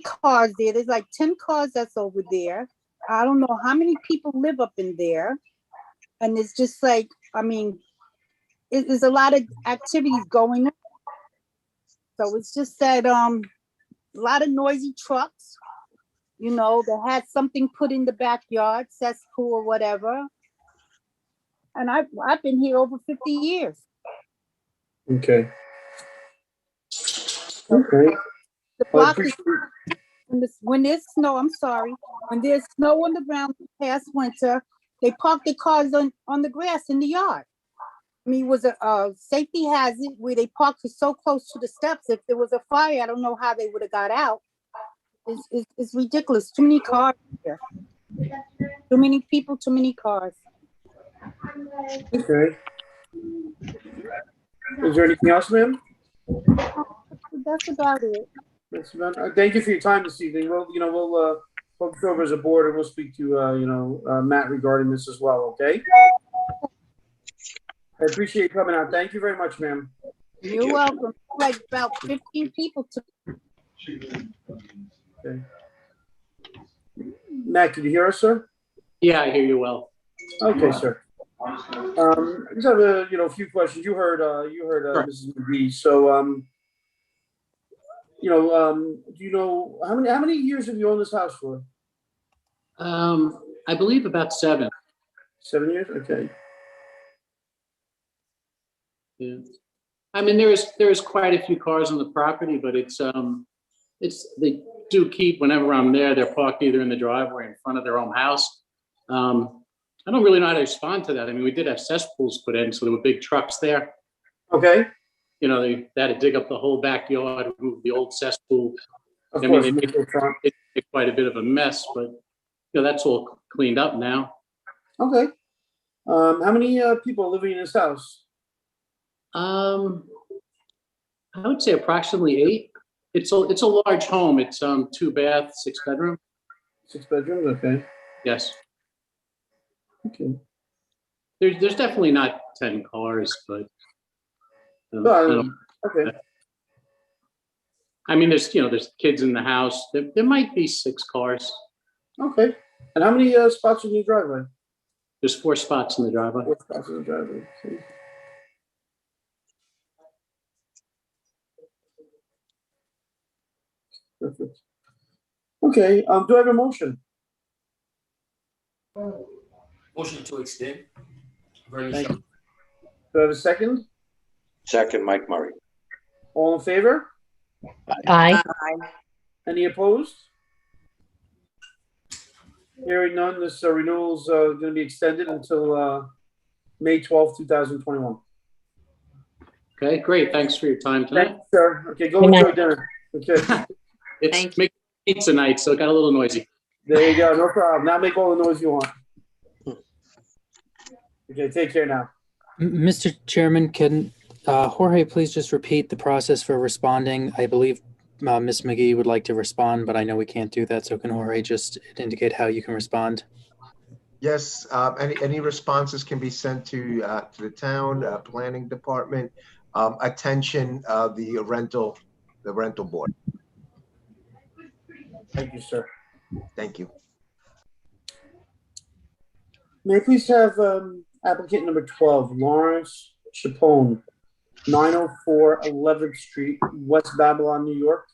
cars there. There's like 10 cars that's over there. I don't know how many people live up in there. And it's just like, I mean, there's a lot of activities going on. So it's just that a lot of noisy trucks, you know, that had something put in the backyard, cesspool or whatever. And I've been here over 50 years. Okay. Okay. The block is, when there's snow, I'm sorry, when there's snow on the ground past winter, they park their cars on the grass in the yard. I mean, it was a safety hazard where they parked so close to the steps. If there was a fire, I don't know how they would have got out. It's ridiculous. Too many cars here. Too many people, too many cars. Okay. Is there anything else, ma'am? That's about it. That's about, thank you for your time this evening. We'll focus over as a board, and we'll speak to Matt regarding this as well. Okay. I appreciate you coming out. Thank you very much, ma'am. You're welcome. Like about 15 people to. Okay. Matt, can you hear us, sir? Yeah, I hear you well. Okay, sir. I just have a few questions. You heard Sure. Mrs. McGee. So do you know how many years have you owned this house for? I believe about 7. 7 years? Okay. Yeah. I mean, there is quite a few cars on the property, but it's they do keep, whenever I'm there, they're parked either in the driveway or in front of their own house. I don't really know how to respond to that. I mean, we did have cesspools put in, so there were big trucks there. Okay. you know, they had to dig up the whole backyard, remove the old cesspool. Of I mean, course, they Mr. Trump. made quite a bit of a mess, but, you know, that's all cleaned up now. Okay. How many people are living in this house? I would say approximately 8. It's a large home. It's 2 bath, 6 bedroom. 6 bedrooms, okay. Yes. Okay. There's definitely not 10 cars, but okay. I mean, there's kids in the house. There might be 6 cars. Okay. And how many spots in your driveway? There's 4 spots in the driveway. 4 spots in the driveway. Okay. Perfect. Okay, do I have a motion? Motion to extend. Thank you. Do I have a second? Second, Mike Murray. All in favor? Aye. Any opposed? Hearing none, this renewal is going to be extended until May 12th, 2021. Okay, great. Thanks for your time tonight. Thank you, sir. Okay, go enjoy dinner. Okay. It's making pizza night, so it got a little noisy. There you go. No problem. Now make all the noise you want. Okay, take care now. Mr. Chairman, can Jorge please just repeat the process for responding? I believe Ms. McGee would like to respond, but I know we can't do that. So can Jorge just indicate how you can respond? Yes, any responses can be sent to the town planning department. Attention, the rental board. Thank you, sir. Thank you. May I please have applicant number 12, Lawrence Chapone, 904 11th Street, West Babylon, New York.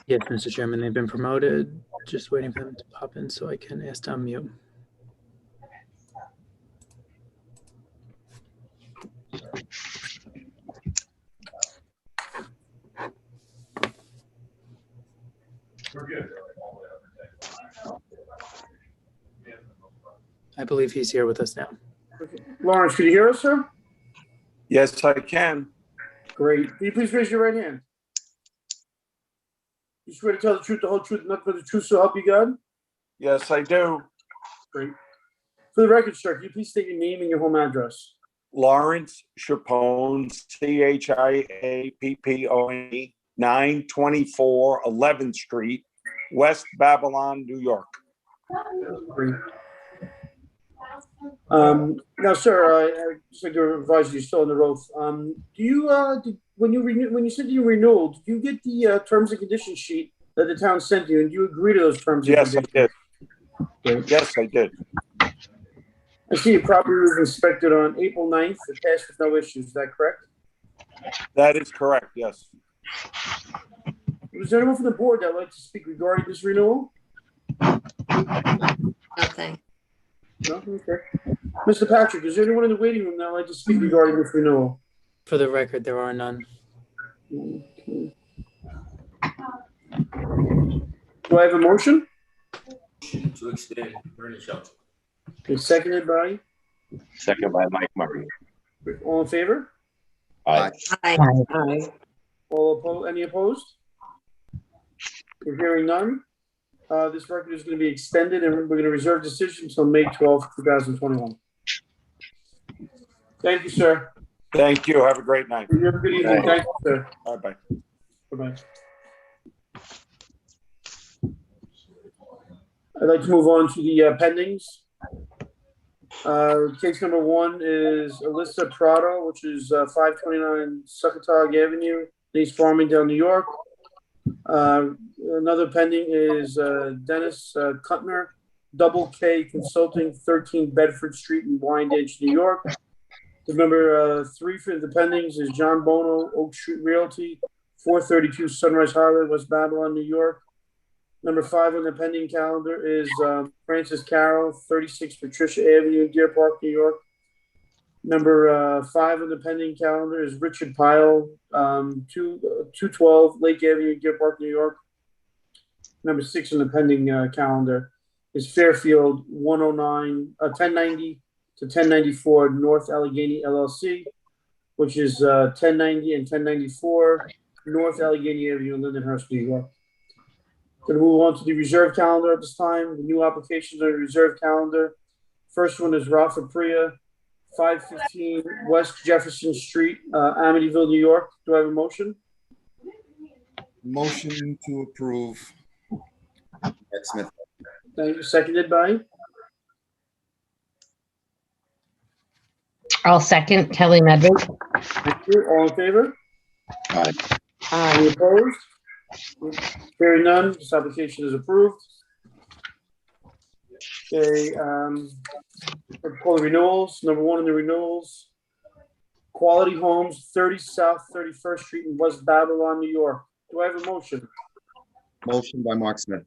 Yes, Mr. Chairman, they've been promoted. Just waiting for them to pop in so I can ask to unmute. We're good. I believe he's here with us now. Lawrence, can you hear us, sir? Yes, I can. Great. Can you please raise your right hand? You swear to tell the truth, the whole truth, nothing but the truth, so help you God? Yes, I do. Great. For the record, sir, can you please state your name and your home address? Lawrence Chapone, Chiappone, 924 11th Street, West Babylon, New York. Great. Now, sir, I just like to advise you, you're still on the oath. Do you, when you said you renewed, did you get the terms and conditions sheet that the town sent you, and do you agree to those terms? Yes, I did. Great. Yes, I did. I see your property was inspected on April 9th. It passed with no issues. Is that correct? That is correct. Yes. Was there anyone from the board that would like to speak regarding this renewal? Nothing. No? Okay. Mr. Patrick, is there anyone in the waiting room that would like to speak regarding this renewal? For the record, there are none. Okay. Do I have a motion? Motion to extend. Bernie Shelton. Okay, seconded by? Second by Mike Murray. All in favor? Aye. Aye. All opposed? Any opposed? We're hearing none. This record is going to be extended, and we're going to reserve decision until May 12th, 2021. Thank you, sir. Thank you. Have a great night. You have a good evening. Thank you, sir. Bye-bye. Bye-bye. I'd like to move on to the pendings. Case number 1 is Alyssa Prado, which is 529 Suckatog Avenue, East Farmingdale, New York. Another pending is Dennis Kuttner, Double K Consulting, 13 Bedford Street in Wyandanch, New York. The number 3 for the pendings is John Bono, Oak Street Realty, 432 Sunrise Highway, West Babylon, New York. Number 5 on the pending calendar is Francis Carroll, 36 Patricia Avenue, Deer Park, New York. Number 5 on the pending calendar is Richard Pyle, 212 Lake Avenue, Deer Park, New York. Number 6 on the pending calendar is Fairfield, 1090 to 1094 North Allegheny LLC. which is 1090 and 1094 North Allegheny Avenue, Lindenhurst, New York. Going to move on to the reserve calendar at this time. The new applications on the reserve calendar. First one is Rafa Priya, 515 West Jefferson Street, Amityville, New York. Do I have a motion? Motion to approve. Mark Smith. Thank you. Seconded by? I'll second Kelly Medley. Thank you. All in favor? Aye. Any opposed? Hearing none, this application is approved. Okay, we'll call the renewals. Number one in the renewals. Quality Homes, 30 South 31st Street in West Babylon, New York. Do I have a motion? Motion by Mark Smith.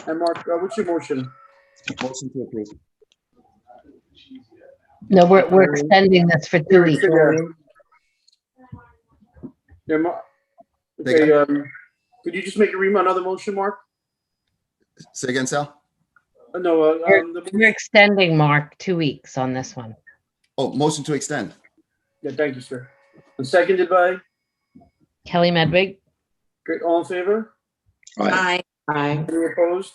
And Mark, what's your motion? Motion to approve. No, we're extending this for 2 weeks. Yeah, okay, could you just make another motion, Mark? Say again, Sal? No, We're extending, Mark, 2 weeks on this one. Oh, motion to extend. Yeah, thank you, sir. And seconded by? Kelly Medwig. Great, all in favor? Aye. Aye. Any opposed?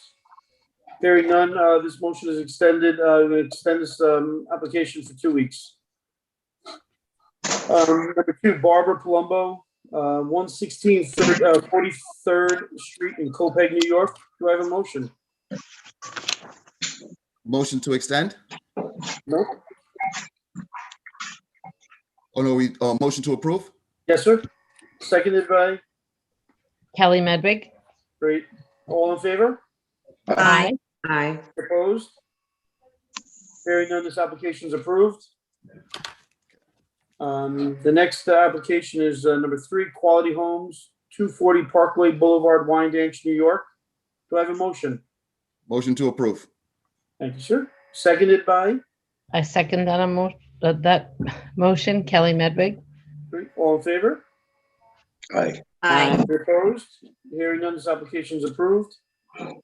Hearing none, this motion is extended. We're going to extend this application for 2 weeks. Number two, Barbara Palumbo, 116 43rd Street in Copiague, New York. Do I have a motion? Motion to extend? No? Oh, no, motion to approve? Yes, sir. Seconded by? Kelly Medwig. Great. All in favor? Aye. Aye. Opposed? Hearing none, this application is approved. The next application is number three, Quality Homes, 240 Parkway Boulevard, Wyandanch, New York. Do I have a motion? Motion to approve. Thank you, sir. Seconded by? I second that motion, Kelly Medwig. Great. All in favor? Aye. Aye. Opposed? Hearing none, this application is approved.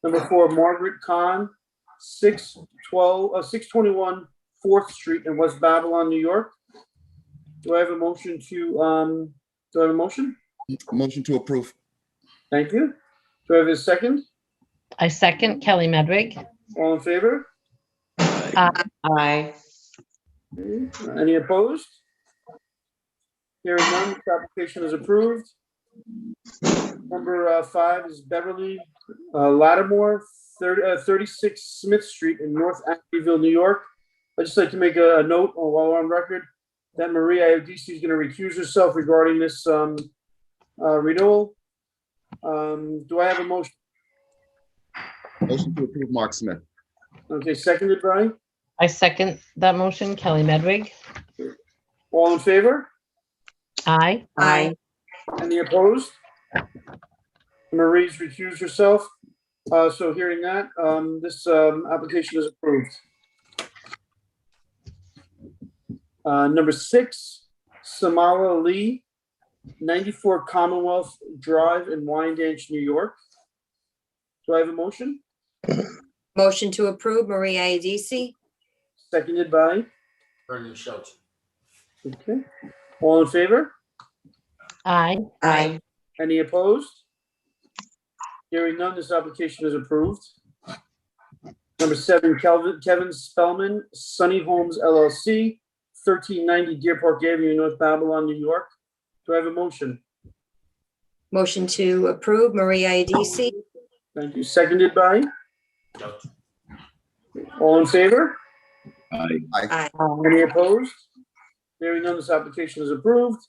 Number four, Margaret Kahn, 621 4th Street in West Babylon, New York. Do I have a motion to, Motion to approve. Thank you. Do I have a second? I second Kelly Medwig. All in favor? Aye. Any opposed? Hearing none, this application is approved. Number five is Beverly Lattimore, 36 Smith Street in North Amityville, New York. I'd just like to make a note while we're on record that Maria Iodice is going to recuse herself regarding this renewal. Do I have a motion? Motion to approve, Mark Smith. Okay, seconded by? I second that motion, Kelly Medwig. All in favor? Aye. Aye. Any opposed? Marie's recused herself. So hearing that, this application is approved. Number six, Samala Lee, 94 Commonwealth Drive in Wyandanch, New York. Do I have a motion? Motion to approve, Maria Iodice. Seconded by? Vernon Shelton. Okay. All in favor? Aye. Aye. Any opposed? Hearing none, this application is approved. Number seven, Kevin Spellman, Sunny Homes LLC, 1390 Deer Park Avenue, North Babylon, New York. Do I have a motion? Motion to approve, Maria Iodice. Thank you. Seconded by? All in favor? Aye. Aye. Any opposed? Hearing none, this application is approved.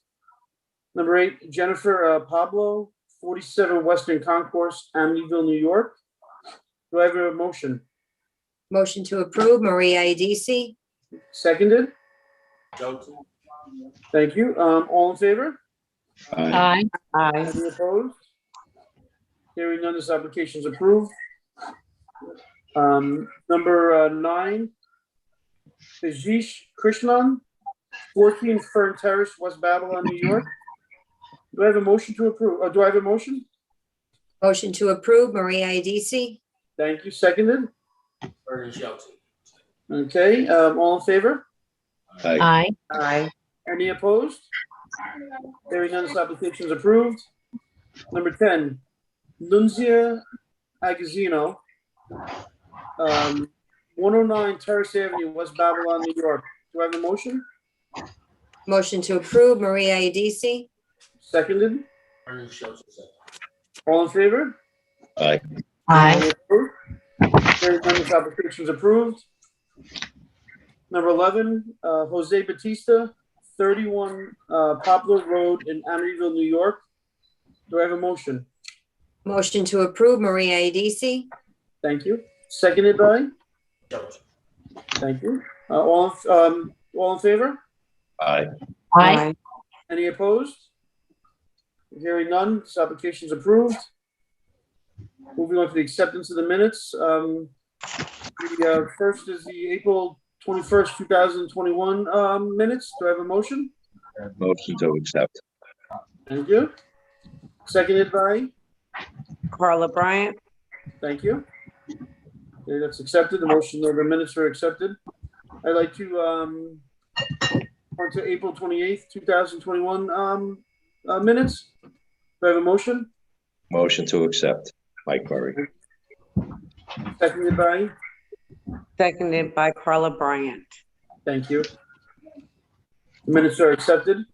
Number eight, Jennifer Pablo, 47 Western Concourse, Amityville, New York. Do I have a motion? Motion to approve, Maria Iodice. Seconded? Shelton. Thank you. All in favor? Aye. Aye. Any opposed? Hearing none, this application is approved. Number nine, Ajish Krishnan, 14 Fern Terrace, West Babylon, New York. Do I have a motion to approve? Do I have a motion? Motion to approve, Maria Iodice. Thank you. Seconded? Vernon Shelton. Okay, all in favor? Aye. Aye. Aye. Any opposed? Hearing none, this application is approved. Number 10, Nunzia Agazzino, 109 Terrace Avenue, West Babylon, New York. Do I have a motion? Motion to approve, Maria Adisi. Seconded. Vernon Shelton, second. All in favor? Aye. Any opposed? Hearing none, this application is approved. Number 11, Jose Batista, 31 Poplar Road in Amityville, New York. Do I have a motion? Motion to approve, Maria Adisi. Thank you. Seconded by? Shelton. Thank you. All in favor? Aye. Aye. Any opposed? Hearing none, this application is approved. Moving on to the acceptance of the minutes. The first is the April 21st, 2021 minutes. Do I have a motion? Motion to accept. Thank you. Seconded by? Carla Bryant. Thank you. Okay, that's accepted. The motion of the minutes are accepted. I'd like to on to April 28th, 2021 minutes. Do I have a motion? Motion to accept. Mike Murray. Seconded by? Seconded by Carla Bryant. Thank you. The minutes are accepted.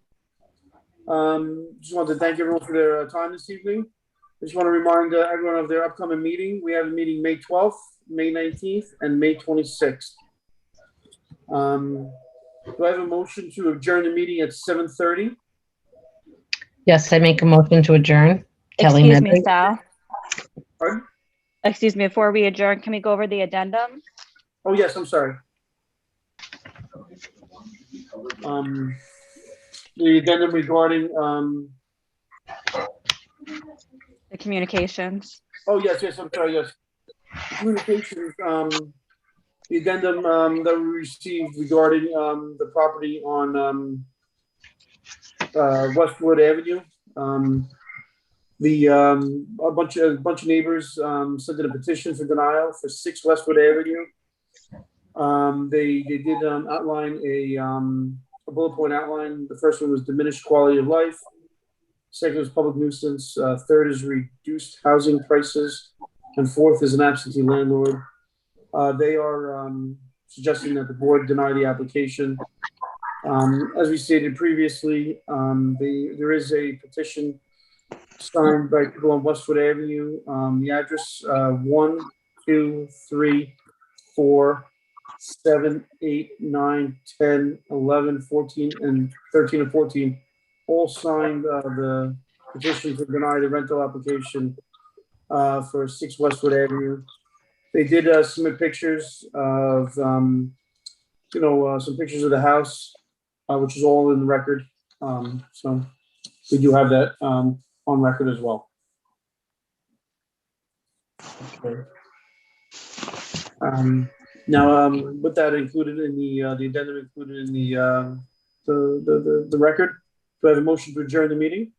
Just want to thank everyone for their time this evening. I just want to remind everyone of their upcoming meeting. We have a meeting May 12th, May 19th, and May 26th. Do I have a motion to adjourn the meeting at 7:30? Yes, I make a motion to adjourn. Kelly Excuse me, Medley. Sal. Pardon? Excuse me, before we adjourn, can we go over the addendum? Oh, yes, I'm sorry. The addendum regarding, The communications? oh, yes, I'm sorry, yes. Communications, the addendum that we received regarding the property on Westwood Avenue. A bunch of neighbors sent in a petition for denial for 6 Westwood Avenue. They did outline a bullet point outline. The first one was diminished quality of life. Second was public nuisance. Third is reduced housing prices. And fourth is an absentee landlord. They are suggesting that the board deny the application. As we stated previously, there is a petition signed by people on Westwood Avenue. The address 1, 2, 3, 4, 7, 8, 9, 10, 11, 14, and 13 and 14 all signed the petition to deny the rental application for 6 Westwood Avenue. They did submit pictures of, some pictures of the house, which is all in the record. So we do have that on record as well. Okay. Now, with that included in the addendum included in the record, do I have a motion to adjourn the meeting?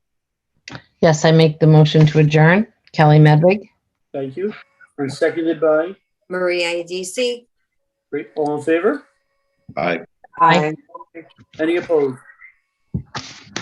Yes, I make the motion to adjourn. Kelly Medley. Thank you. And seconded by? Maria Adisi. Great. All in favor? Aye. Aye. Any opposed?